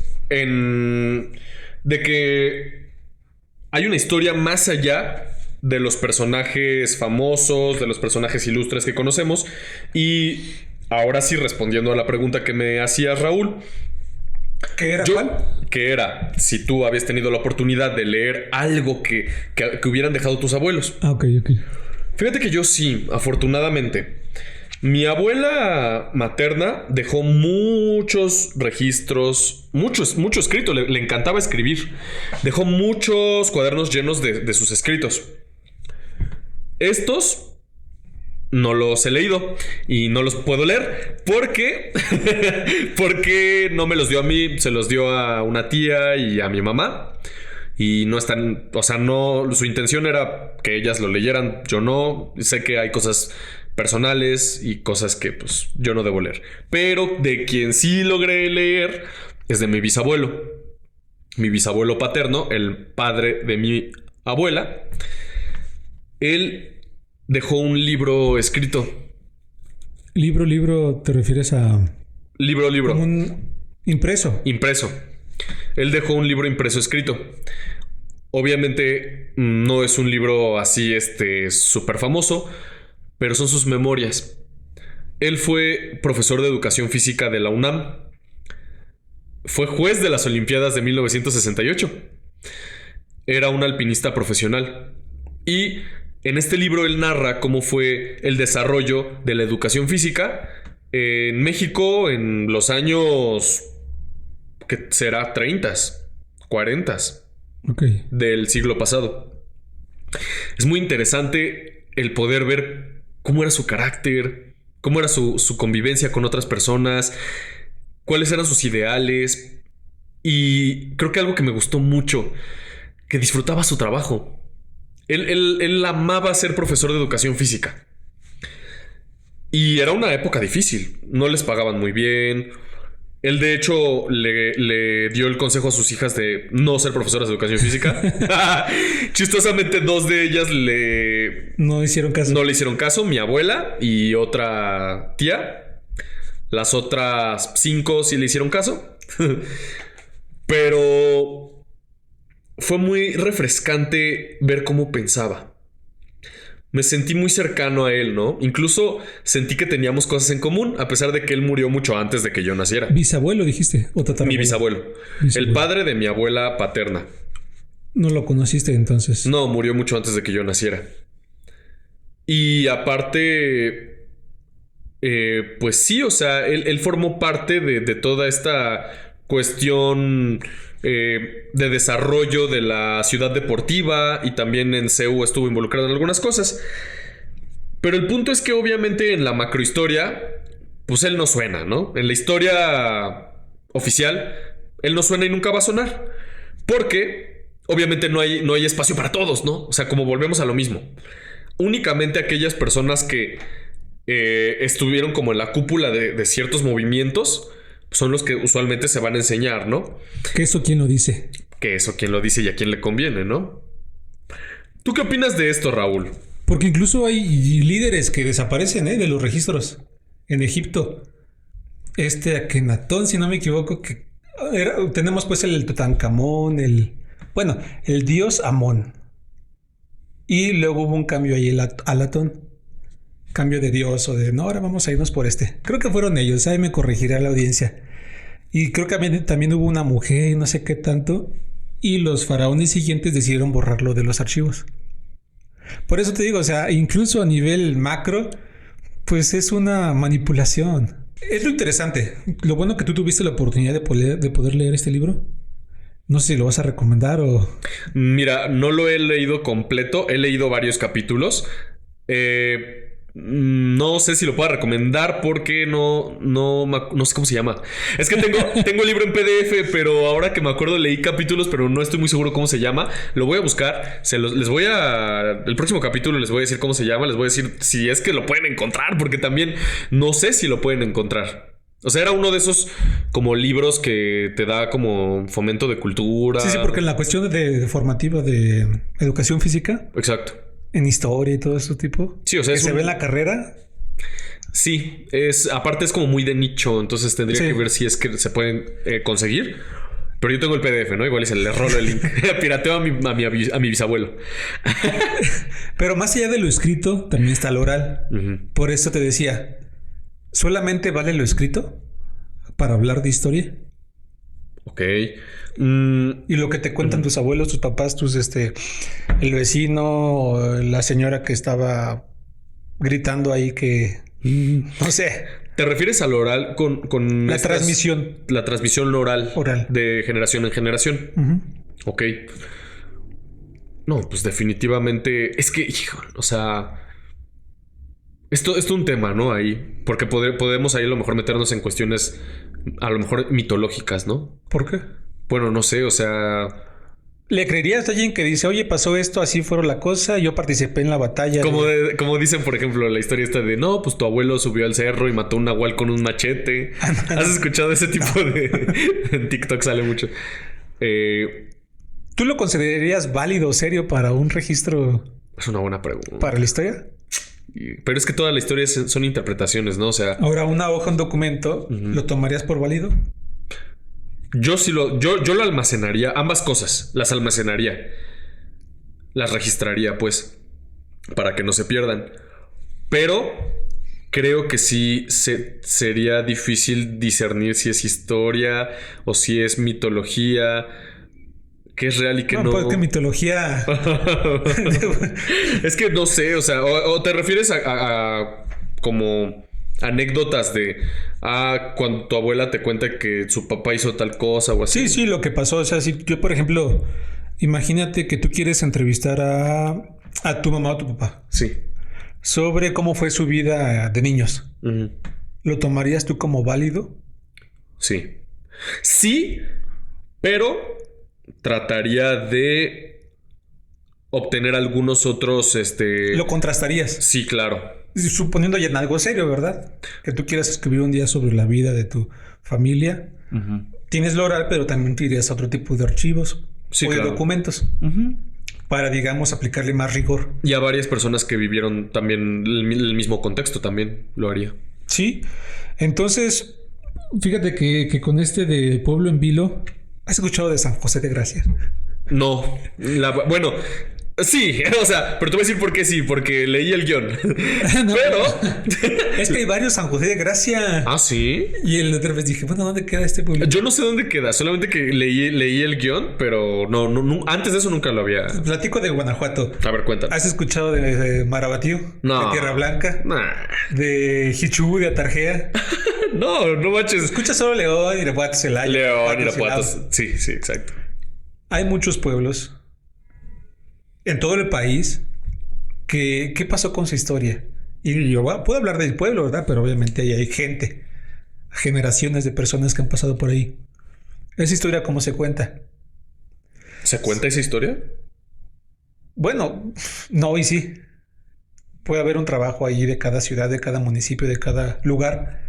A: hay una historia más allá de los personajes famosos, de los personajes ilustres que conocemos. Y ahora sí, respondiendo a la pregunta que me hacías, Raúl.
B: ¿Qué era, Juan?
A: Que era si tú habías tenido la oportunidad de leer algo que hubieran dejado tus abuelos.
B: Ok.
A: Fíjate que yo sí, afortunadamente. Mi abuela materna dejó muchos registros, mucho escrito, le encantaba escribir. Dejó muchos cuadernos llenos de sus escritos. Estos no los he leído y no los puedo leer porque no me los dio a mí, se los dio a una tía y a mi mamá. Y no están, o sea, no, su intención era que ellas lo leyeran, yo no. Sé que hay cosas personales y cosas que pues yo no debo leer. Pero de quien sí logré leer es de mi bisabuelo. Mi bisabuelo paterno, el padre de mi abuela. Él dejó un libro escrito.
B: ¿Libro te refieres a...?
A: Libro.
B: Como un impreso.
A: Impreso. Él dejó un libro impreso escrito. Obviamente no es un libro así súper famoso, pero son sus memorias. Él fue profesor de educación física de la UNAM. Fue juez de las Olimpiadas de 1968. Era un alpinista profesional. Y en este libro él narra cómo fue el desarrollo de la educación física en México en los años que será 30s, 40s del siglo pasado. Es muy interesante el poder ver cómo era su carácter, cómo era su convivencia con otras personas, cuáles eran sus ideales. Y creo que algo que me gustó mucho, que disfrutaba su trabajo. Él amaba ser profesor de educación física. Y era una época difícil. No les pagaban muy bien. Él, de hecho, le dio el consejo a sus hijas de no ser profesoras de educación física. Chistosamente, 2 de ellas
B: no hicieron caso.
A: No le hicieron caso. Mi abuela y otra tía. Las otras 5 sí le hicieron caso. Pero fue muy refrescante ver cómo pensaba. Me sentí muy cercano a él, ¿no? Incluso sentí que teníamos cosas en común, a pesar de que él murió mucho antes de que yo naciera.
B: ¿Bisabuelo dijiste? ¿O tatarabuelo?
A: Mi bisabuelo. El padre de mi abuela paterna.
B: ¿No lo conociste entonces?
A: No, murió mucho antes de que yo naciera. Y aparte, pues sí, o sea, él formó parte de toda esta cuestión de desarrollo de la ciudad deportiva, y también en CEU estuvo involucrado en algunas cosas. Pero el punto es que obviamente en la macrohistoria, pues él no suena, ¿no? En la historia oficial, él no suena y nunca va a sonar. Porque obviamente no hay espacio para todos, ¿no? O sea, como volvemos a lo mismo. Únicamente aquellas personas que estuvieron como en la cúpula de ciertos movimientos son los que usualmente se van a enseñar, ¿no?
B: ¿Que eso quién lo dice?
A: Que eso quién lo dice y a quién le conviene, ¿no? ¿Tú qué opinas de esto, Raúl?
B: Porque incluso hay líderes que desaparecen, de los registros. En Egipto, Akenatón, si no me equivoco, tenemos pues el Tutankamón, el dios Amón. Y luego hubo un cambio ahí, el Alatón. Cambio de dios o de, no, ahora vamos a irnos por Creo que fueron ellos, ahí me corregirá la audiencia. Y creo que también hubo una mujer, no sé qué tanto. Y los faraones siguientes decidieron borrarlo de los archivos. Por eso te digo, o sea, incluso a nivel macro, pues es una manipulación. Es lo interesante. Lo bueno que tú tuviste la oportunidad de poder leer este libro. No sé si lo vas a recomendar o...
A: Mira, no lo he leído completo. He leído varios capítulos. No sé si lo puedo recomendar porque no sé cómo se llama. Es que tengo el libro en PDF, pero ahora que me acuerdo leí capítulos, pero no estoy muy seguro cómo se llama. Lo voy a buscar. El próximo capítulo les voy a decir cómo se llama. Les voy a decir si es que lo pueden encontrar, porque también no sé si lo pueden encontrar. O sea, era uno de esos como libros que te da como fomento de cultura.
B: Sí, porque en la cuestión de formativa de educación física.
A: Exacto.
B: En historia y todo ese tipo.
A: Sí, o sea,
B: que se ve en la carrera.
A: Sí, aparte es como muy de nicho, entonces tendría que ver si es que se pueden conseguir. Pero yo tengo el PDF, ¿no? Igual le rolo el link. Pirateo a mi bisabuelo.
B: Pero más allá de lo escrito, también está lo oral.
A: Uh-huh.
B: Por eso te decía, ¿solamente vale lo escrito para hablar de historia?
A: Ok.
B: Y lo que te cuentan tus abuelos, tus papás, el vecino, la señora que estaba gritando ahí que... no sé.
A: ¿Te refieres al oral con
B: la transmisión?
A: La transmisión oral. De generación en generación.
B: Uh-huh.
A: Ok. No, pues definitivamente... Es que, hijo, o sea... Esto es un tema, ¿no? Ahí. Porque podemos ahí a lo mejor meternos en cuestiones a lo mejor mitológicas, ¿no?
B: ¿Por qué?
A: Bueno, no sé, o sea...
B: ¿Le creerías a alguien que dice, oye, pasó esto, así fue la cosa, yo participé en la batalla?
A: Como dicen, por ejemplo, la historia esta de, no, pues tu abuelo subió al cerro y mató a un nahual con un machete. ¿Has escuchado ese tipo de...? En TikTok sale mucho.
B: ¿Tú lo considerarías válido o serio para un registro?
A: Es una buena pregunta.
B: ¿Para la historia?
A: Pero es que toda la historia son interpretaciones, ¿no? O sea...
B: Ahora, una hoja, un documento, uh-huh. ¿Lo tomarías por válido?
A: Yo lo almacenaría. Ambas cosas. Las almacenaría. Las registraría, pues. Para que no se pierdan. Pero creo que sí sería difícil discernir si es historia o si es mitología. Que es real y que no.
B: Pues que mitología.
A: Es que no sé, o sea, o te refieres a como anécdotas de cuando tu abuela te cuenta que su papá hizo tal cosa o así.
B: Sí, lo que pasó. O sea, si yo, por ejemplo, imagínate que tú quieres entrevistar a tu mamá o tu papá.
A: Sí.
B: Sobre cómo fue su vida de niños.
A: Uh-huh.
B: ¿Lo tomarías tú como válido?
A: Sí. Sí, pero trataría de obtener algunos otros, ¿Lo
B: contrastarías?
A: Sí, claro.
B: Suponiendo ya en algo serio, ¿verdad? Que tú quieras escribir un día sobre la vida de tu familia.
A: Uh-huh.
B: Tienes lo oral, pero también te irías a otro tipo de archivos o de documentos.
A: Uh-huh.
B: Para, digamos, aplicarle más rigor.
A: Y a varias personas que vivieron también el mismo contexto también lo haría.
B: Sí. Entonces, fíjate que con de Pueblo en Vilo... ¿Has escuchado de San José de Gracia?
A: No. Bueno, sí, o sea, pero te voy a decir por qué sí, porque leí el guión. No, pero...
B: Es que hay varios San José de Gracia.
A: ¿Ah, sí?
B: Y el otra vez dije, bueno, ¿dónde queda este pueblo?
A: Yo no sé dónde queda, solamente que leí el guión, pero no, antes de eso nunca lo había...
B: Platico de Guanajuato.
A: A ver, cuéntame.
B: ¿Has escuchado de Marabatío?
A: No.
B: De Tierra Blanca.
A: Nah.
B: De Hichú, de Atarjea.
A: No manches.
B: Escucha solo León, Irapuato, Celaya.
A: León, Irapuato. Sí, exacto.
B: Hay muchos pueblos en todo el país que... ¿Qué pasó con su historia? Y yo puedo hablar del pueblo, ¿verdad? Pero obviamente ahí hay gente, generaciones de personas que han pasado por ahí. Esa historia, ¿cómo se cuenta?
A: ¿Se cuenta esa historia?
B: Bueno, no y sí. Puede haber un trabajo ahí de cada ciudad, de cada municipio, de cada lugar.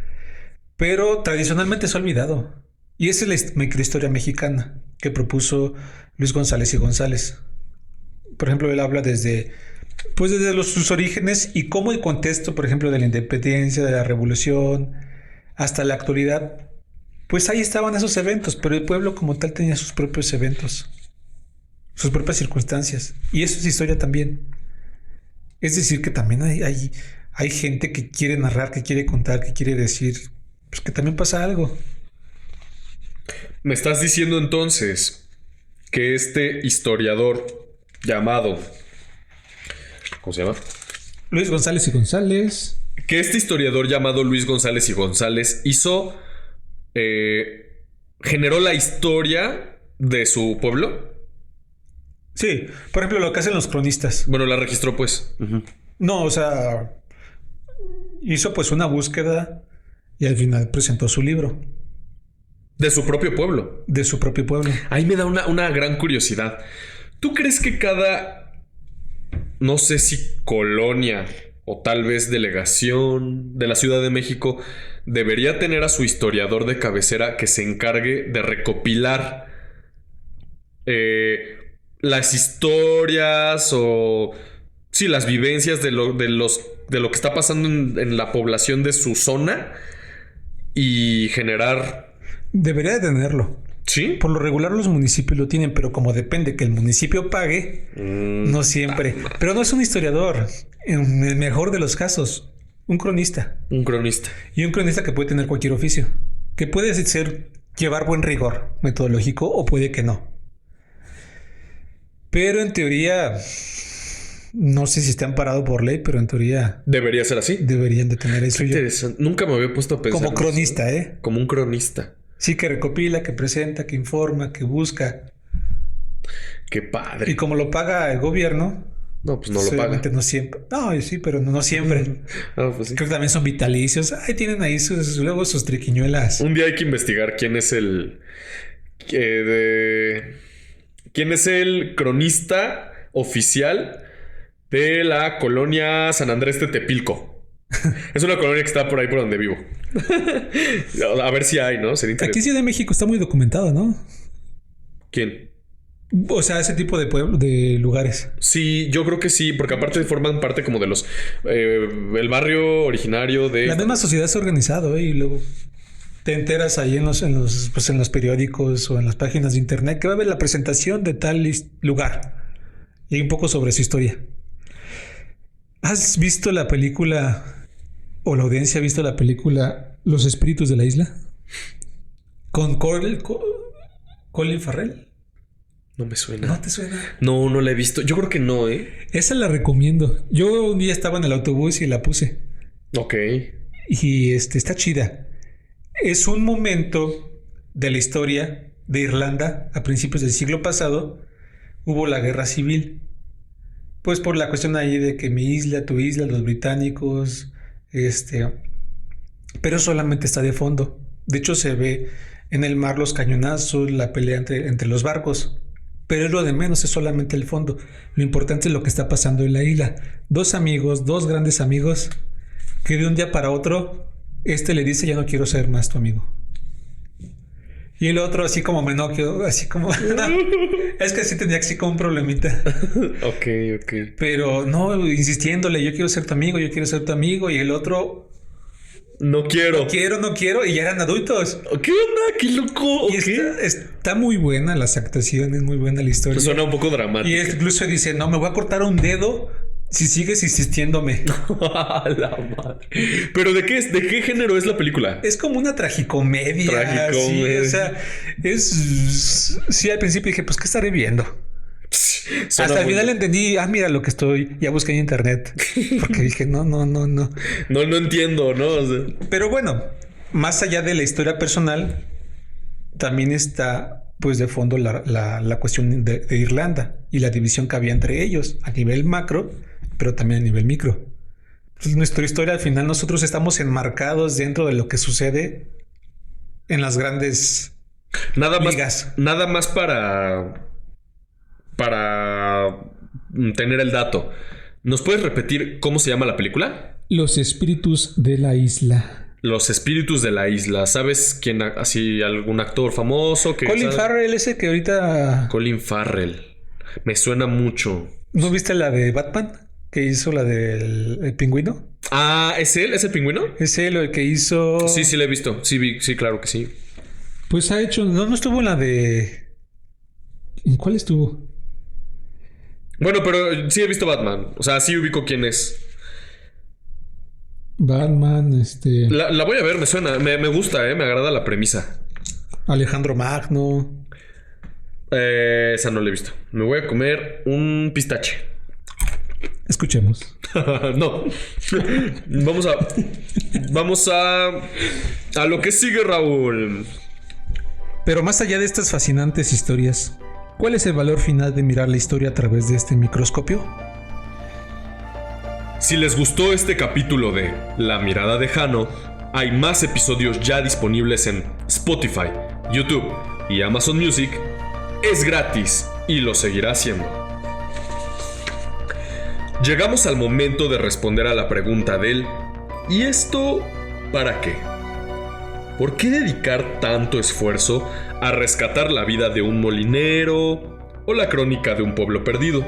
B: Pero tradicionalmente se ha olvidado. Y esa es la microhistoria mexicana que propuso Luis González y González. Por ejemplo, él habla desde sus orígenes y cómo el contexto, por ejemplo, de la independencia, de la revolución, hasta la actualidad, pues ahí estaban esos eventos, pero el pueblo como tal tenía sus propios eventos, sus propias circunstancias. Y eso es historia también. Es decir, que también hay gente que quiere narrar, que quiere contar, que quiere decir, pues que también pasa algo.
A: Me estás diciendo entonces que este historiador llamado... ¿Cómo se llama?
B: Luis González y González.
A: Que este historiador llamado Luis González y González generó la historia de su pueblo.
B: Sí, por ejemplo, lo que hacen los cronistas.
A: Bueno, la registró pues.
B: Uh-huh. No, o sea, hizo pues una búsqueda y al final presentó su libro.
A: De su propio pueblo.
B: De su propio pueblo.
A: Ahí me da una gran curiosidad. ¿Tú crees que cada, no sé si colonia o tal vez delegación de la Ciudad de México debería tener a su historiador de cabecera que se encargue de recopilar las historias o sí, las vivencias de lo que está pasando en la población de su zona y generar...
B: Debería de tenerlo.
A: ¿Sí?
B: Por lo regular los municipios lo tienen, pero como depende que el municipio pague, no siempre. Pero no es un historiador. En el mejor de los casos, un cronista.
A: Un cronista.
B: Y un cronista que puede tener cualquier oficio. Que puede llevar buen rigor metodológico o puede que no. Pero en teoría, no sé si está amparado por ley, pero en teoría...
A: Debería ser así.
B: Deberían de tener eso.
A: Interesante. Nunca me había puesto a pensar.
B: Como cronista, ¿eh?
A: Como un cronista.
B: Sí, que recopila, que presenta, que informa, que busca.
A: Qué padre.
B: Y como lo paga el gobierno...
A: No, pues no lo paga.
B: No siempre. No, sí, pero no siempre.
A: No, pues sí.
B: Creo que también son vitalicios. Ay, tienen ahí luego sus triquiñuelas.
A: Un día hay que investigar quién es quién es el cronista oficial de la colonia San Andrés de Tepilco. Es una colonia que está por ahí por donde vivo. A ver si hay, ¿no? Sería interesante.
B: Aquí en Ciudad de México está muy documentado, ¿no?
A: ¿Quién?
B: O sea, ese tipo de pueblos, de lugares.
A: Sí, yo creo que sí, porque aparte forman parte como de los... el barrio originario de...
B: La misma sociedad se ha organizado, y luego te enteras ahí en los periódicos o en las páginas de internet que va a haber la presentación de tal lugar. Y hay un poco sobre su historia. ¿Has visto la película... o la audiencia ha visto la película Los Espíritus de la Isla? Con Colin Farrell.
A: No me suena.
B: ¿No te suena?
A: No, no la he visto. Yo creo que no, ¿eh?
B: Esa la recomiendo. Yo un día estaba en el autobús y la puse.
A: Ok.
B: Y está chida. Es un momento de la historia de Irlanda a principios del siglo pasado. Hubo la guerra civil. Pues por la cuestión ahí de que mi isla, tu isla, los británicos... Pero solamente está de fondo. De hecho, se ve en el mar los cañonazos, la pelea entre los barcos. Pero es lo de menos, es solamente el fondo. Lo importante es lo que está pasando en la isla. Dos grandes amigos, que de un día para otro, le dice, ya no quiero ser más tu amigo. Y el otro así como así como... Es que sí tenía así como un problemita.
A: Ok.
B: Pero no, insistiéndole, yo quiero ser tu amigo, yo quiero ser tu amigo. Y el otro...
A: No quiero.
B: No quiero. Y ya eran adultos.
A: ¿Qué onda? ¡Qué loco!
B: Y está muy buena las actuaciones, muy buena la historia.
A: Suena un poco dramática.
B: Y él incluso dice, no, me voy a cortar un dedo si sigues insistiéndome.
A: La madre. ¿Pero de qué género es la película?
B: Es como una tragicomedia. Sí, o sea, sí, al principio dije, pues, ¿qué estaré viendo? Hasta el final entendí, mira lo que estoy. Ya busqué en internet. Porque dije, no.
A: No entiendo, ¿no? O sea.
B: Pero bueno, más allá de la historia personal, también está pues de fondo la cuestión de Irlanda y la división que había entre ellos a nivel macro, pero también a nivel micro. Entonces, nuestra historia, al final, nosotros estamos enmarcados dentro de lo que sucede en las grandes ligas.
A: Nada más para tener el dato. ¿Nos puedes repetir cómo se llama la película?
B: Los espíritus de la isla.
A: Los espíritus de la isla. ¿Sabes quién? Así, algún actor famoso que...
B: Colin Farrell, ese que ahorita...
A: Colin Farrell. Me suena mucho.
B: ¿No viste la de Batman? Que hizo la del el pingüino.
A: Ah, ¿es él? ¿Es el pingüino?
B: Es él el que hizo...
A: Sí, la he visto. Sí, claro que sí.
B: Pues ha hecho... No estuvo en la de... ¿En cuál estuvo?
A: Bueno, pero sí he visto Batman. O sea, sí ubico quién es.
B: Batman,
A: La voy a ver, me suena. Me gusta, me agrada la premisa.
B: Alejandro Magno.
A: Esa no la he visto. Me voy a comer un pistache.
B: Escuchemos.
A: No. Vamos a lo que sigue, Raúl.
B: Pero más allá de estas fascinantes historias, ¿cuál es el valor final de mirar la historia a través de este microscopio?
A: Si les gustó este capítulo de La Mirada de Jano, hay más episodios ya disponibles en Spotify, YouTube y Amazon Music. Es gratis y lo seguirá haciendo. Llegamos al momento de responder a la pregunta del ¿y esto para qué? ¿Por qué dedicar tanto esfuerzo a rescatar la vida de un molinero o la crónica de un pueblo perdido?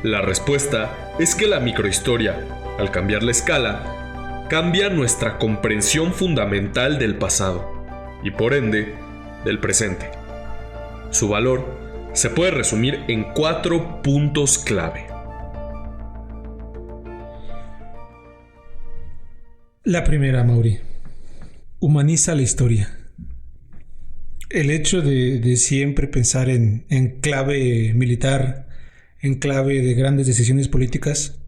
A: La respuesta es que la microhistoria, al cambiar la escala, cambia nuestra comprensión fundamental del pasado y por ende del presente. Su valor se puede resumir en 4 puntos clave.
B: La primera, Mauri. Humaniza la historia. El hecho de siempre pensar en clave militar, en clave de grandes decisiones políticas,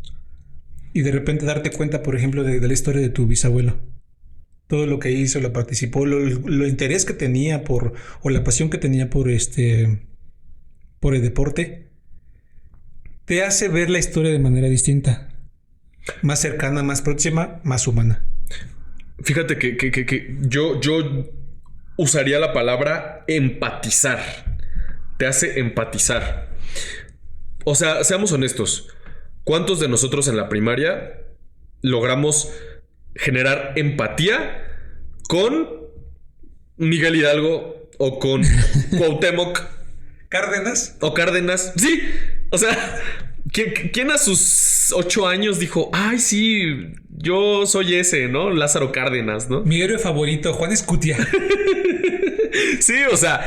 B: y de repente darte cuenta, por ejemplo, de la historia de tu bisabuelo. Todo lo que hizo, lo participó, lo interés que tenía o la pasión que tenía por el deporte, te hace ver la historia de manera distinta. Más cercana, más próxima, más humana.
A: Fíjate que yo usaría la palabra empatizar. Te hace empatizar. O sea, seamos honestos. ¿Cuántos de nosotros en la primaria logramos generar empatía con Miguel Hidalgo o con Cuauhtémoc?
B: ¿Cárdenas?
A: ¿O Cárdenas? Sí. O sea, ¿quién a sus 8 años dijo, ay, sí, yo soy ese, ¿no? Lázaro Cárdenas, ¿no?
B: Mi héroe favorito, Juan Escutia.
A: Sí, o sea,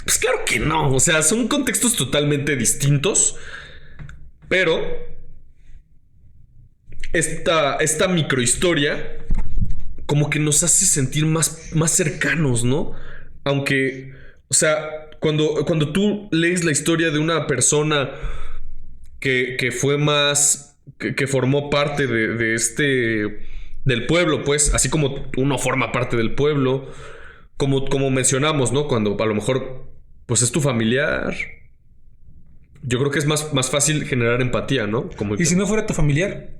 A: pues claro que no. O sea, son contextos totalmente distintos. Pero esta microhistoria como que nos hace sentir más cercanos, ¿no? Aunque, o sea, cuando tú lees la historia de una persona que fue más... que formó parte del pueblo, pues, así como uno forma parte del pueblo, como mencionamos, ¿no? Cuando a lo mejor, pues, es tu familiar. Yo creo que es más fácil generar empatía, ¿no?
B: ¿Y si no fuera tu familiar?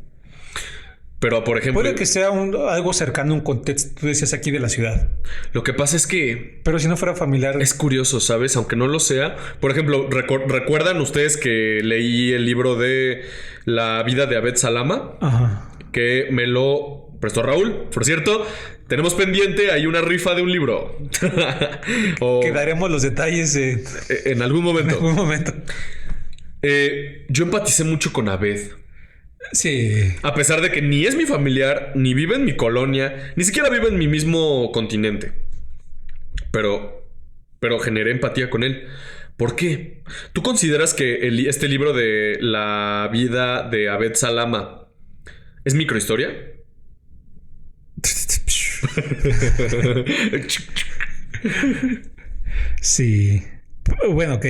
A: Pero, por ejemplo...
B: Puede que sea algo cercano, un contexto, tú decías, aquí de la ciudad.
A: Lo que pasa es que...
B: Pero si no fuera familiar...
A: Es curioso, ¿sabes? Aunque no lo sea. Por ejemplo, ¿recuerdan ustedes que leí el libro de La vida de Abed Salama?
B: Ajá.
A: Que me lo prestó Raúl. Por cierto, tenemos pendiente ahí una rifa de un libro.
B: Que daremos los detalles
A: en algún momento.
B: En algún momento.
A: Yo empaticé mucho con Abed.
B: Sí.
A: A pesar de que ni es mi familiar, ni vive en mi colonia, ni siquiera vive en mi mismo continente. Pero generé empatía con él. ¿Por qué? ¿Tú consideras que este libro de La vida de Abed Salama es microhistoria?
B: Sí. Bueno, ok.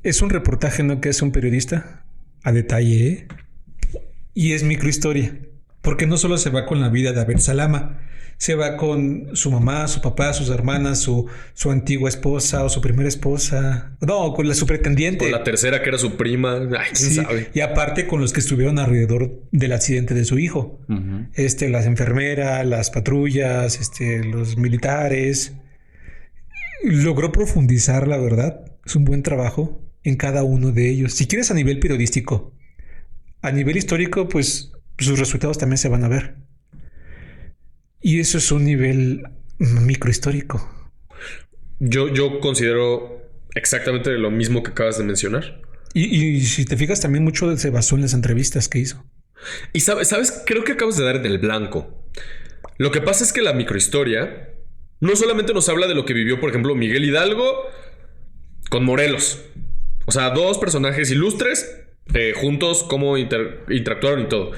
B: Es un reportaje, ¿no? Que es un periodista. A detalle, ¿eh? Y es microhistoria. Porque no solo se va con la vida de Abel Salama, se va con su mamá, su papá, sus hermanas, su antigua esposa o su primera esposa. No, con su pretendiente.
A: Con la tercera que era su prima. Ay, quién sabe.
B: Y aparte con los que estuvieron alrededor del accidente de su hijo.
A: Uh-huh.
B: Las enfermeras, las patrullas, los militares. Logró profundizar, la verdad. Es un buen trabajo en cada uno de ellos. Si quieres a nivel periodístico, a nivel histórico, pues sus resultados también se van a ver. Y eso es un nivel microhistórico.
A: Yo considero exactamente lo mismo que acabas de mencionar.
B: Y si te fijas, también mucho se basó en las entrevistas que hizo.
A: Y sabes, creo que acabas de dar en el blanco. Lo que pasa es que la microhistoria no solamente nos habla de lo que vivió, por ejemplo, Miguel Hidalgo con Morelos. O sea, dos personajes ilustres juntos, cómo interactuaron y todo.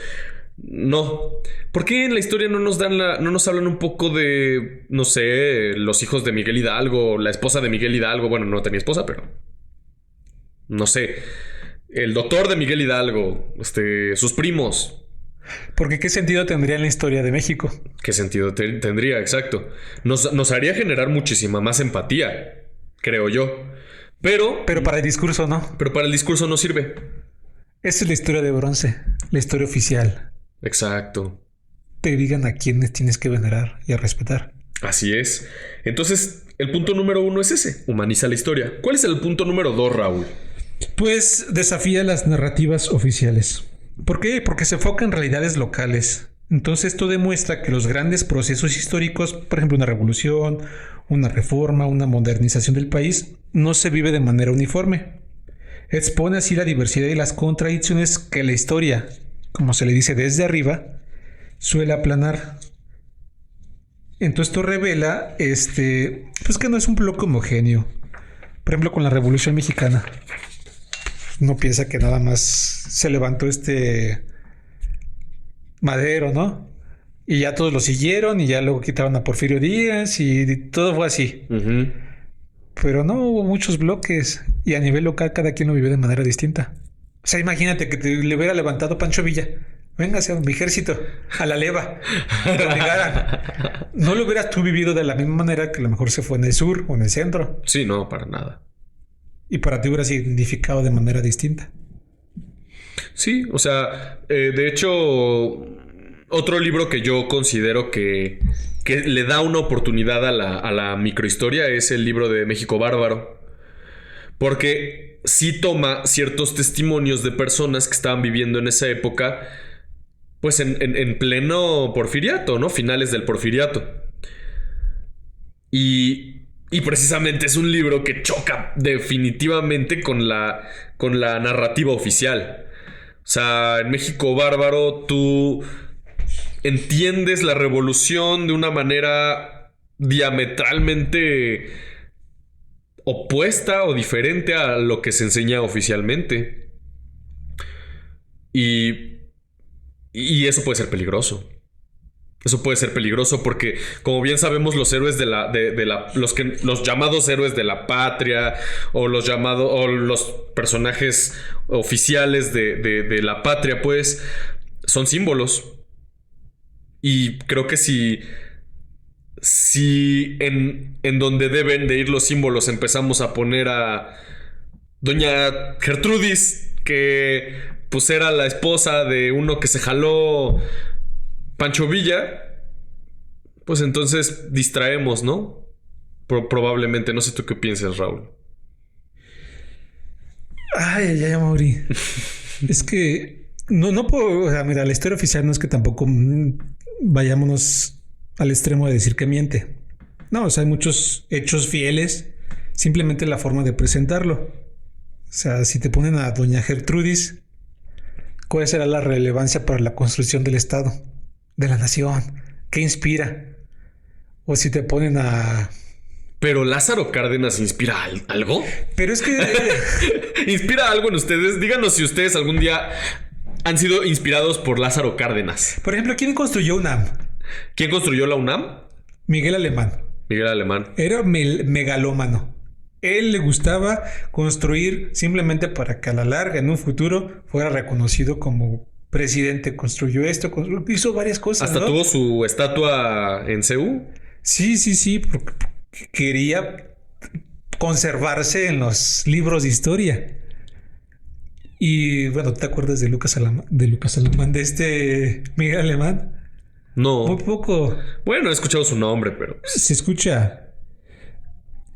A: No. ¿Por qué en la historia no nos hablan un poco de, no sé, los hijos de Miguel Hidalgo, la esposa de Miguel Hidalgo? Bueno, no tenía esposa, pero no sé. El doctor de Miguel Hidalgo, sus primos.
B: Porque ¿qué sentido tendría en la historia de México?
A: ¿Qué sentido tendría? Exacto. Nos haría generar muchísima más empatía, creo yo. Pero
B: para el discurso no.
A: Pero para el discurso no sirve.
B: Esa es la historia de bronce, la historia oficial.
A: Exacto.
B: Te digan a quiénes tienes que venerar y a respetar.
A: Así es. Entonces, el punto número 1 es ese, humaniza la historia. ¿Cuál es el punto número 2, Raúl?
B: Pues desafía las narrativas oficiales. ¿Por qué? Porque se enfoca en realidades locales. Entonces esto demuestra que los grandes procesos históricos, por ejemplo una revolución, una reforma, una modernización del país, no se vive de manera uniforme. Expone así la diversidad y las contradicciones que la historia, como se le dice desde arriba, suele aplanar. Entonces esto revela pues que no es un bloque homogéneo. Por ejemplo, con la Revolución Mexicana. No piensa que nada más se levantó Madero, ¿no? Y ya todos lo siguieron y ya luego quitaron a Porfirio Díaz y todo fue así.
A: Uh-huh.
B: Pero no, hubo muchos bloques y a nivel local cada quien lo vivió de manera distinta. O sea, imagínate que le hubiera levantado Pancho Villa. Véngase a mi ejército, a la leva, que obligaran. No lo hubieras tú vivido de la misma manera que a lo mejor se fue en el sur o en el centro.
A: Sí, no, para nada.
B: Y para ti hubiera significado de manera distinta.
A: Sí, o sea, de hecho, otro libro que yo considero que le da una oportunidad a la microhistoria es el libro de México Bárbaro. Porque sí toma ciertos testimonios de personas que estaban viviendo en esa época, pues en pleno porfiriato, ¿no? Finales del porfiriato. Y precisamente es un libro que choca definitivamente con la narrativa oficial. O sea, en México Bárbaro tú entiendes la revolución de una manera diametralmente opuesta o diferente a lo que se enseña oficialmente. Y eso puede ser peligroso. Eso puede ser peligroso porque, como bien sabemos, los héroes los llamados héroes de la patria o los personajes oficiales de la patria, pues, son símbolos. Y creo que si en donde deben de ir los símbolos empezamos a poner a doña Gertrudis, que pues era la esposa de uno que se jaló Pancho Villa, pues entonces distraemos, ¿no? Probablemente, no sé tú qué piensas, Raúl.
B: Ay, Mauri. Es que no puedo, o sea, mira, la historia oficial no es que tampoco vayámonos al extremo de decir que miente. No, o sea, hay muchos hechos fieles, simplemente la forma de presentarlo. O sea, si te ponen a doña Gertrudis, ¿cuál será la relevancia para la construcción del Estado? De la nación, ¿qué inspira? O si te ponen a...
A: ¿Pero Lázaro Cárdenas inspira algo?
B: Pero es que...
A: ¿Inspira algo en ustedes? Díganos si ustedes algún día han sido inspirados por Lázaro Cárdenas.
B: Por ejemplo, ¿quién construyó UNAM?
A: ¿Quién construyó la UNAM?
B: Miguel Alemán.
A: Miguel Alemán.
B: Era megalómano. Él le gustaba construir simplemente para que a la larga, en un futuro, fuera reconocido como presidente construyó esto, hizo varias cosas,
A: Hasta
B: ¿no?
A: tuvo su estatua en CU.
B: Sí, porque quería conservarse en los libros de historia. Y bueno, ¿te acuerdas de Lucas Alamán, de este Miguel Alemán?
A: No.
B: Muy poco
A: Bueno, he escuchado su nombre, pero...
B: se escucha.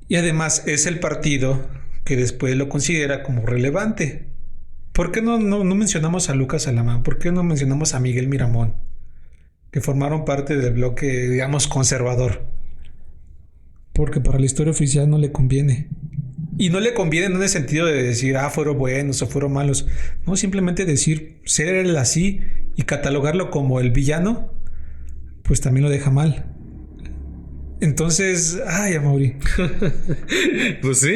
B: Y además es el partido que después lo considera como relevante. ¿Por qué no mencionamos a Lucas Alamán? ¿Por qué no mencionamos a Miguel Miramón? Que formaron parte del bloque, digamos, conservador. Porque para la historia oficial no le conviene. Y no le conviene no en el sentido de decir, fueron buenos o fueron malos. No, simplemente decir, ser él así y catalogarlo como el villano, pues también lo deja mal. Entonces, Amaury.
A: Pues sí,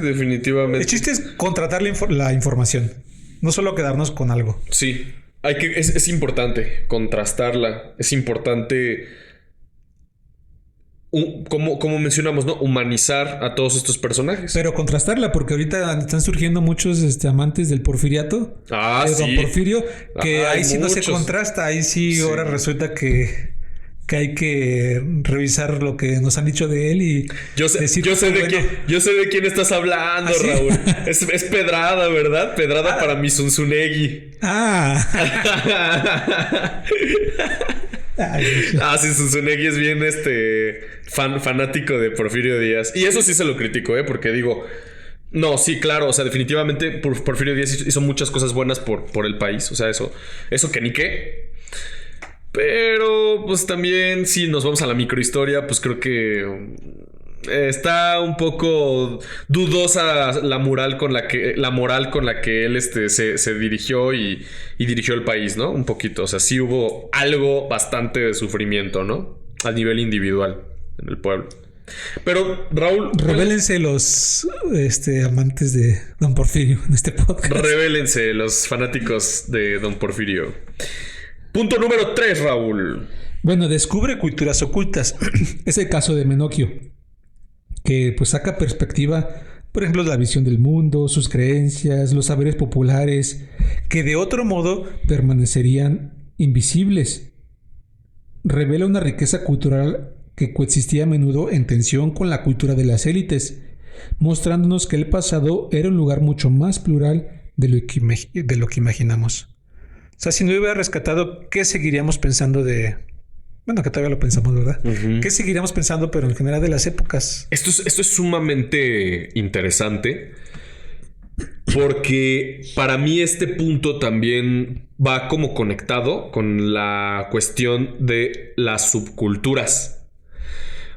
A: definitivamente.
B: El chiste es contratar la información. No solo quedarnos con algo.
A: Sí, es importante contrastarla. Es importante, como mencionamos, ¿no? Humanizar a todos estos personajes.
B: Pero contrastarla, porque ahorita están surgiendo muchos amantes del porfiriato. De Don Porfirio, que ahí sí muchos. No se contrasta. Ahí sí ahora resulta que hay que revisar lo que nos han dicho de él y
A: yo sé de quién estás hablando, ¿sí? Raúl. Es Pedrada, ¿verdad? Pedrada para mi Zunzunegui. Sí, Zunzunegui es bien fanático de Porfirio Díaz. Y eso sí se lo critico, porque digo... No, sí, claro, o sea, definitivamente Porfirio Díaz hizo muchas cosas buenas por el país. O sea, eso que ni qué. Pero, pues también, si nos vamos a la microhistoria, pues creo que está un poco dudosa la moral con la que él se dirigió y dirigió el país, ¿no? Un poquito, o sea, sí hubo algo bastante de sufrimiento, ¿no? A nivel individual en el pueblo. Pero, Raúl...
B: Revélense los amantes de Don Porfirio en este podcast.
A: Revélense los fanáticos de Don Porfirio. Punto número 3, Raúl.
B: Bueno, descubre culturas ocultas. Es el caso de Menocchio, que pues saca perspectiva, por ejemplo, la visión del mundo, sus creencias, los saberes populares, que de otro modo permanecerían invisibles. Revela una riqueza cultural que coexistía a menudo en tensión con la cultura de las élites, mostrándonos que el pasado era un lugar mucho más plural de lo que imaginamos. O sea, si no hubiera rescatado, ¿qué seguiríamos pensando de...? Bueno, que todavía lo pensamos, ¿verdad? Uh-huh. ¿Qué seguiríamos pensando, pero en general de las épocas?
A: Esto es sumamente interesante, porque para mí este punto también va como conectado con la cuestión de las subculturas.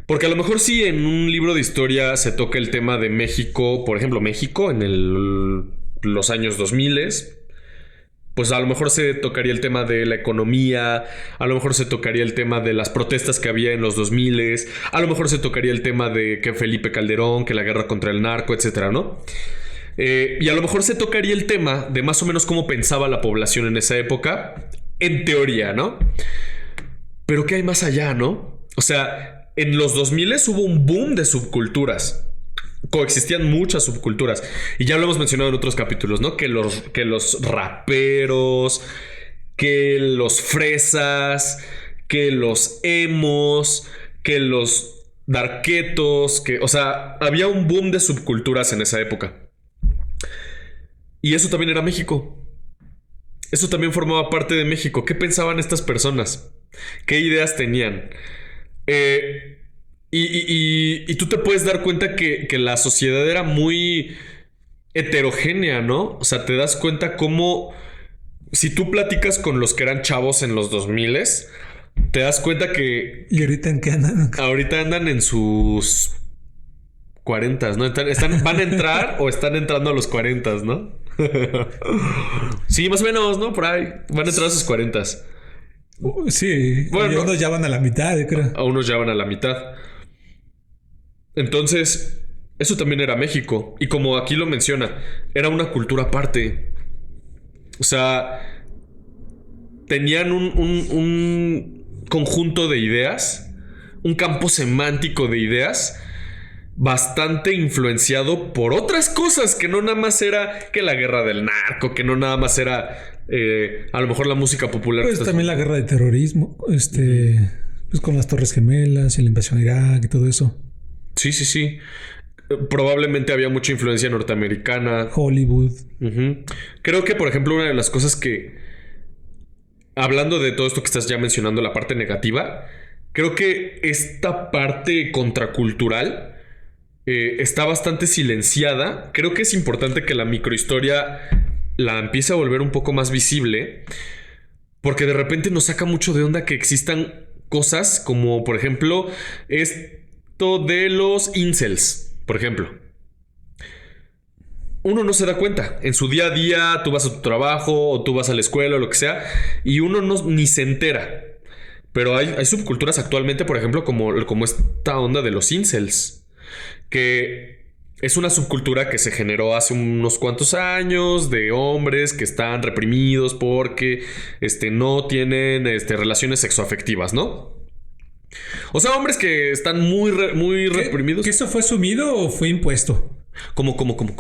A: Porque a lo mejor sí en un libro de historia se toca el tema de México, por ejemplo, México en los años 2000, pues a lo mejor se tocaría el tema de la economía, a lo mejor se tocaría el tema de las protestas que había en los 2000, a lo mejor se tocaría el tema de que Felipe Calderón, que la guerra contra el narco, etcétera, ¿no? Y a lo mejor se tocaría el tema de más o menos cómo pensaba la población en esa época, en teoría, ¿no? Pero ¿qué hay más allá, no? O sea, en los 2000 hubo un boom de subculturas. Coexistían muchas subculturas. Y ya lo hemos mencionado en otros capítulos, ¿no? Que los raperos, que los fresas, que los emos, que los darketos, o sea, había un boom de subculturas en esa época. Y eso también era México. Eso también formaba parte de México. ¿Qué pensaban estas personas? ¿Qué ideas tenían? Y tú te puedes dar cuenta que la sociedad era muy heterogénea, ¿no? O sea, te das cuenta cómo... Si tú platicas con los que eran chavos en los 2000, te das cuenta que...
B: ¿Y ahorita en qué andan?
A: Ahorita andan en sus 40, ¿no? ¿Van a entrar o están entrando a los 40, ¿no? Sí, más o menos, ¿no? Por ahí. Van a entrar a sus 40.
B: Sí. Bueno, unos ya van a la mitad, creo.
A: A unos ya van a la mitad. Entonces, eso también era México. Y como aquí lo menciona, era una cultura aparte. O sea, tenían un conjunto de ideas, un campo semántico de ideas bastante influenciado por otras cosas, que no nada más era que la guerra del narco, que no nada más era A lo mejor la música popular.
B: Pues también la guerra de terrorismo, pues con las Torres Gemelas y la invasión a Irak y todo eso.
A: Sí, sí, sí. Probablemente había mucha influencia norteamericana.
B: Hollywood.
A: Uh-huh. Creo que, por ejemplo, una de las cosas que... Hablando de todo esto que estás ya mencionando, la parte negativa, creo que esta parte contracultural está bastante silenciada. Creo que es importante que la microhistoria la empiece a volver un poco más visible, porque de repente nos saca mucho de onda que existan cosas como, por ejemplo, esto de los incels, por ejemplo. Uno no se da cuenta. En su día a día, tú vas a tu trabajo o tú vas a la escuela o lo que sea, y uno ni se entera. Pero hay subculturas actualmente, por ejemplo, como esta onda de los incels, que es una subcultura que se generó hace unos cuantos años de hombres que están reprimidos porque no tienen relaciones sexoafectivas, ¿no? O sea, hombres que están muy reprimidos.
B: ¿Que eso fue asumido o fue impuesto?
A: ¿Cómo?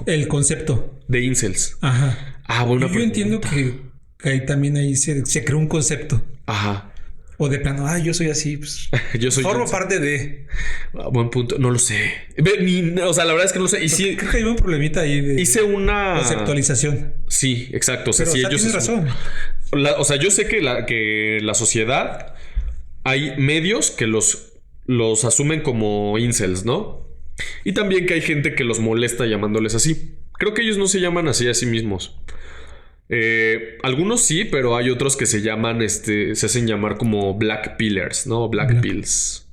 B: El concepto
A: De incels.
B: Ajá.
A: Bueno.
B: Yo entiendo que ahí también se creó un concepto.
A: Ajá.
B: O de plano, yo soy así, pues.
A: Yo soy
B: formo parte de.
A: Buen punto, no lo sé. O sea, la verdad es que no lo sé. Y sí,
B: creo que hay un problemita ahí de
A: hice una
B: conceptualización.
A: Sí, exacto. O sea,
B: pero,
A: sí,
B: tienes razón.
A: O sea, yo sé que la sociedad, hay medios que los asumen como incels, ¿no? Y también que hay gente que los molesta llamándoles así. Creo que ellos no se llaman así a sí mismos. Algunos sí, pero hay otros que se llaman, se hacen llamar como Black Pillars, ¿no? Black Pills.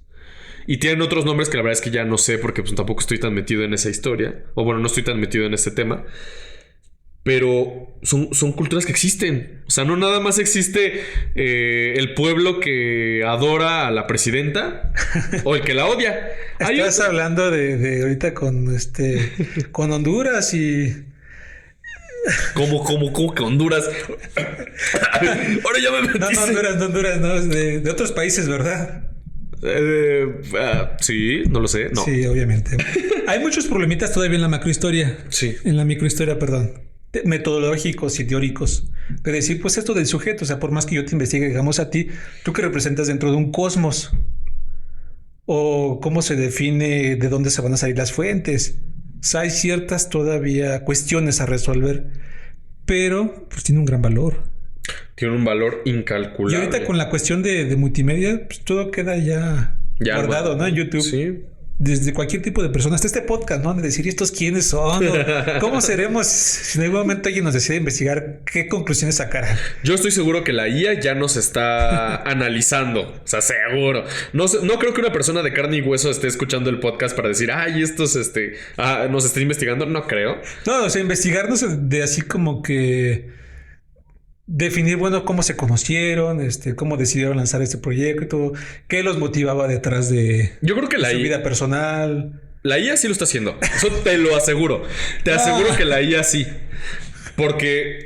A: Y tienen otros nombres que la verdad es que ya no sé porque pues tampoco estoy tan metido en esa historia. O bueno, no estoy tan metido en este tema. Pero son culturas que existen. O sea, no nada más existe el pueblo que adora a la presidenta o el que la odia.
B: Estás hablando de ahorita con con Honduras y...
A: ¿Cómo que Honduras? Ahora ya me metiste.
B: No, Honduras, no, es de otros países, ¿verdad?
A: Sí, no lo sé. No.
B: Sí, obviamente. Hay muchos problemitas todavía en la macrohistoria.
A: Sí.
B: En la microhistoria, perdón. Metodológicos y teóricos. De decir, pues esto del sujeto, o sea, por más que yo te investigue, digamos a ti, tú que representas dentro de un cosmos. O cómo se define, de dónde se van a salir las fuentes. O sea, hay ciertas todavía cuestiones a resolver, pero pues tiene un gran valor.
A: Tiene un valor incalculable.
B: Y ahorita con la cuestión de multimedia, pues todo queda ya guardado, ¿no? En YouTube.
A: Sí.
B: Desde cualquier tipo de persona, hasta este podcast, ¿no? De decir, ¿estos quiénes son? ¿Cómo seremos si en algún momento alguien nos decide investigar qué conclusiones sacará?
A: Yo estoy seguro que la IA ya nos está analizando. O sea, seguro. No creo que una persona de carne y hueso esté escuchando el podcast para decir, estos nos está investigando. No creo.
B: No, o sea, investigarnos de así como que definir, bueno, cómo se conocieron, cómo decidieron lanzar este proyecto, qué los motivaba detrás de
A: Yo creo que
B: su vida personal.
A: La IA sí lo está haciendo. Eso te lo aseguro. Te aseguro que la IA sí. Porque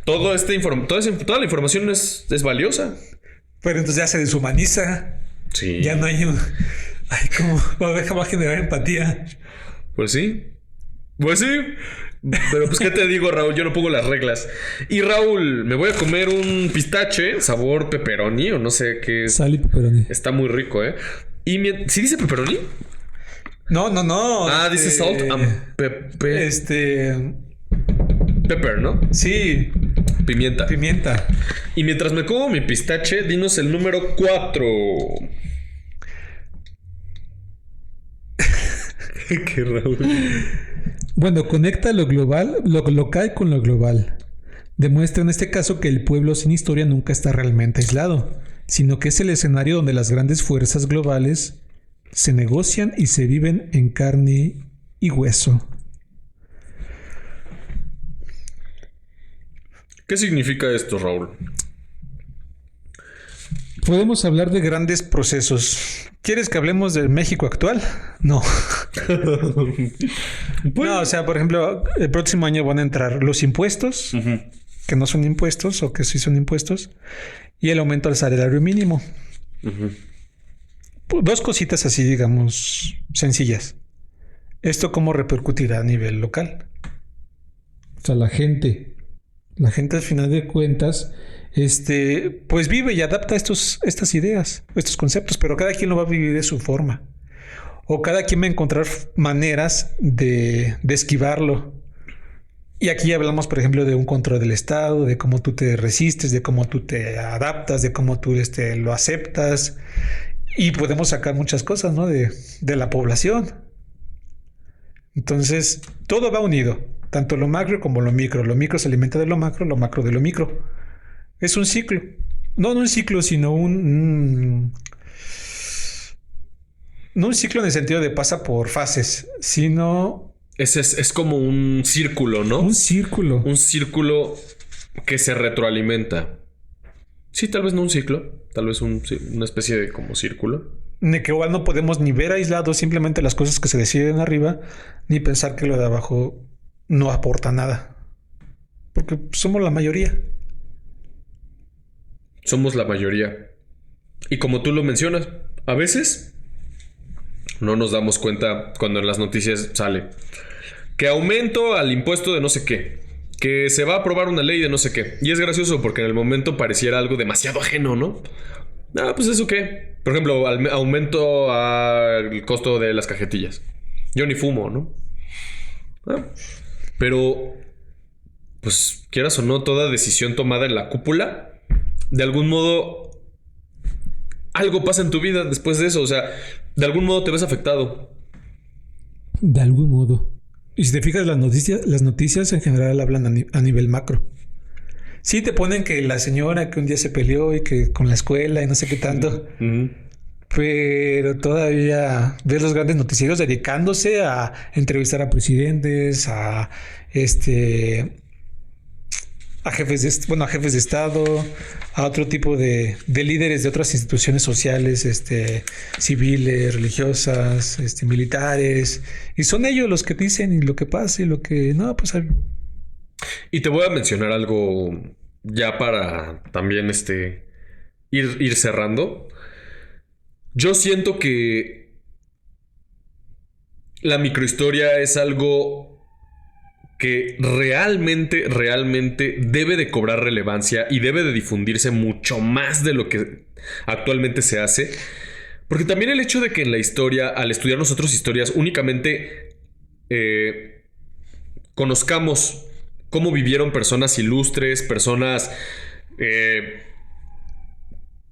A: toda la información es valiosa.
B: Pero entonces ya se deshumaniza.
A: Sí.
B: Ya no hay ¿cómo va a generar empatía?
A: Pues sí. Pero pues, ¿qué te digo, Raúl? Yo no pongo las reglas. Y Raúl, me voy a comer un pistache sabor pepperoni o no sé qué es.
B: Sal y pepperoni.
A: Está muy rico, ¿eh? ¿Y ¿sí dice pepperoni?
B: No.
A: Dice salt and pepper. Pepper, ¿no?
B: Sí.
A: Pimienta. Y mientras me como mi pistache, dinos el número 4. Qué Raúl.
B: Bueno, conecta lo local con lo global. Demuestra en este caso que el pueblo sin historia nunca está realmente aislado, sino que es el escenario donde las grandes fuerzas globales se negocian y se viven en carne y hueso.
A: ¿Qué significa esto, Raúl?
B: Podemos hablar de grandes procesos. ¿Quieres que hablemos del México actual? No. No, o sea, por ejemplo, el próximo año van a entrar los impuestos, que no son impuestos o que sí son impuestos, y el aumento al salario mínimo. Dos cositas así, digamos, sencillas. ¿Esto cómo repercutirá a nivel local? O sea, la gente La gente al final de cuentas, pues vive y adapta estas ideas, estos conceptos, pero cada quien lo va a vivir de su forma. O cada quien va a encontrar maneras de esquivarlo. Y aquí hablamos, por ejemplo, de un control del Estado, de cómo tú te resistes, de cómo tú te adaptas, de cómo tú lo aceptas. Y podemos sacar muchas cosas, ¿no? De la población. Entonces, todo va unido, tanto lo macro como lo micro. Lo micro se alimenta de lo macro de lo micro. Es un ciclo. No un ciclo, sino no un ciclo en el sentido de pasa por fases, sino...
A: Es como un círculo, ¿no?
B: Un círculo.
A: Un círculo que se retroalimenta. Sí, tal vez no un ciclo. Tal vez una especie de como círculo.
B: De que igual no podemos ni ver aislados simplemente las cosas que se deciden arriba, ni pensar que lo de abajo no aporta nada. Porque somos la mayoría.
A: Somos la mayoría. Y como tú lo mencionas, a veces no nos damos cuenta cuando en las noticias sale que aumento al impuesto de no sé qué, que se va a aprobar una ley de no sé qué. Y es gracioso porque en el momento pareciera algo demasiado ajeno, ¿no? Ah, pues eso qué. Por ejemplo, aumento al costo de las cajetillas. Yo ni fumo, ¿no? Pero, pues, quieras o no, toda decisión tomada en la cúpula, de algún modo, algo pasa en tu vida después de eso. O sea, de algún modo te ves afectado.
B: De algún modo. Y si te fijas, las noticias en general hablan a nivel macro. Sí te ponen que la señora que un día se peleó y que con la escuela y no sé qué tanto. Uh-huh. Pero todavía ves los grandes noticieros dedicándose a entrevistar a presidentes, a jefes de Estado, a otro tipo de líderes de otras instituciones sociales, civiles, religiosas, militares. Y son ellos los que dicen y lo que pasa y lo que no, pues...
A: Y te voy a mencionar algo ya para también ir cerrando. Yo siento que la microhistoria es algo que realmente debe de cobrar relevancia y debe de difundirse mucho más de lo que actualmente se hace. Porque también el hecho de que en la historia, al estudiar nosotros historias, únicamente conozcamos cómo vivieron personas ilustres, personas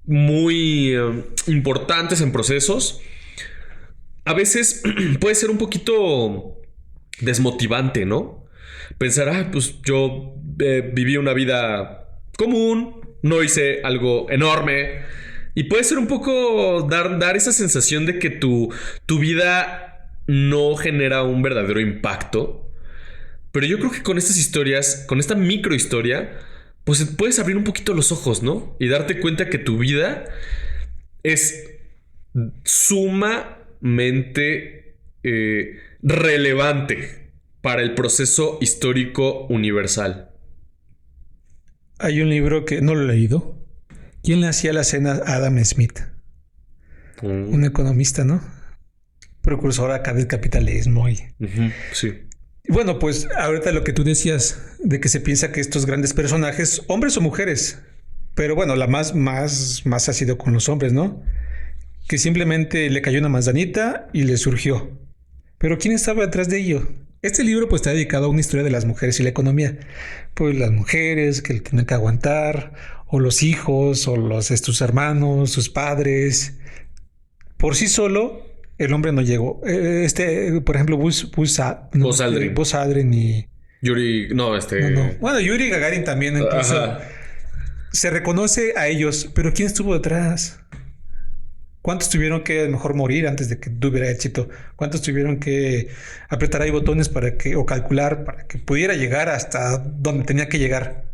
A: muy importantes en procesos, a veces puede ser un poquito desmotivante, ¿no? Pensar, pues yo viví una vida común, no hice algo enorme. Y puede ser un poco dar esa sensación de que tu vida no genera un verdadero impacto. Pero yo creo que con estas historias, con esta microhistoria, pues puedes abrir un poquito los ojos, ¿no? Y darte cuenta que tu vida es sumamente relevante para el proceso histórico universal.
B: Hay un libro que no lo he leído. ¿Quién le hacía la cena a Adam Smith? Un economista, ¿no? Precursor acá del capitalismo.
A: Sí.
B: Bueno, pues ahorita lo que tú decías de que se piensa que estos grandes personajes, hombres o mujeres, pero bueno, la más ha sido con los hombres, ¿no? Que simplemente le cayó una manzanita y le surgió. Pero ¿quién estaba detrás de ello? Este libro pues está dedicado a una historia de las mujeres y la economía. Pues las mujeres que tienen que aguantar, o los hijos, o sus hermanos, sus padres. Por sí solo, el hombre no llegó. Por ejemplo, Buzz Aldrin y...
A: Yuri... No.
B: Bueno, Yuri Gagarin también incluso. Se reconoce a ellos, pero ¿quién estuvo detrás? ¿Cuántos tuvieron que a lo mejor morir antes de que tuviera éxito? ¿Cuántos tuvieron que apretar ahí botones o calcular para que pudiera llegar hasta donde tenía que llegar?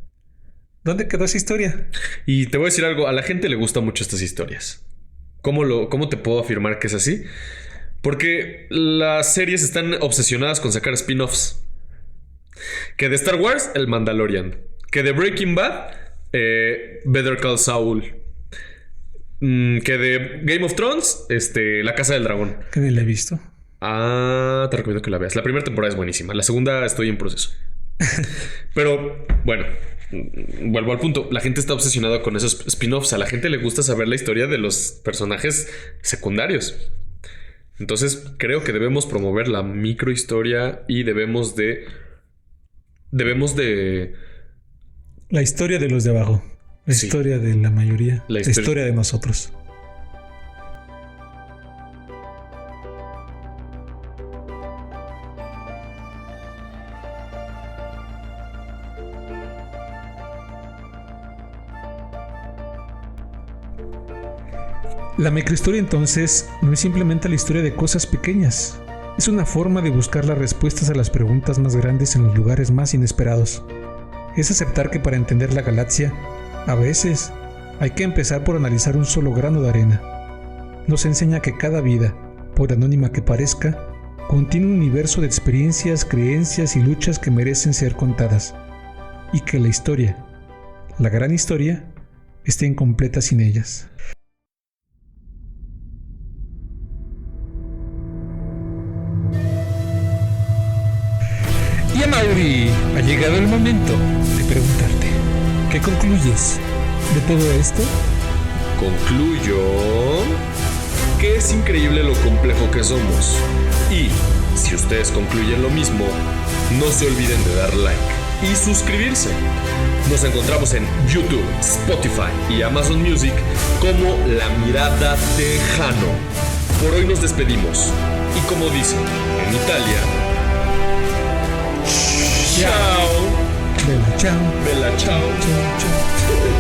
B: ¿Dónde quedó esa historia?
A: Y te voy a decir algo, a la gente le gustan mucho estas historias. ¿Cómo te puedo afirmar que es así? Porque las series están obsesionadas con sacar spin-offs. Que de Star Wars, el Mandalorian. Que de Breaking Bad, Better Call Saul. Que de Game of Thrones, La Casa del Dragón.
B: Que ni la he visto.
A: Te recomiendo que la veas. La primera temporada es buenísima. La segunda estoy en proceso. Pero, bueno, vuelvo al punto, la gente está obsesionada con esos spin-offs. A la gente le gusta saber la historia de los personajes secundarios. Entonces creo que debemos promover la microhistoria y debemos de
B: La historia de los de abajo. La historia de la mayoría. La historia de nosotros. La microhistoria entonces no es simplemente la historia de cosas pequeñas. Es una forma de buscar las respuestas a las preguntas más grandes en los lugares más inesperados. Es aceptar que para entender la galaxia, a veces, hay que empezar por analizar un solo grano de arena. Nos enseña que cada vida, por anónima que parezca, contiene un universo de experiencias, creencias y luchas que merecen ser contadas. Y que la historia, la gran historia, está incompleta sin ellas. Y Amaury, ha llegado el momento de preguntarte, ¿qué concluyes de todo esto?
A: Concluyo que es increíble lo complejo que somos. Y si ustedes concluyen lo mismo, no se olviden de dar like y suscribirse. Nos encontramos en YouTube, Spotify y Amazon Music como La Mirada Tejano. Por hoy nos despedimos. Y como dicen en Italia, ciao.
B: Bella ciao.
A: Bella ciao.
B: Ciao, ciao.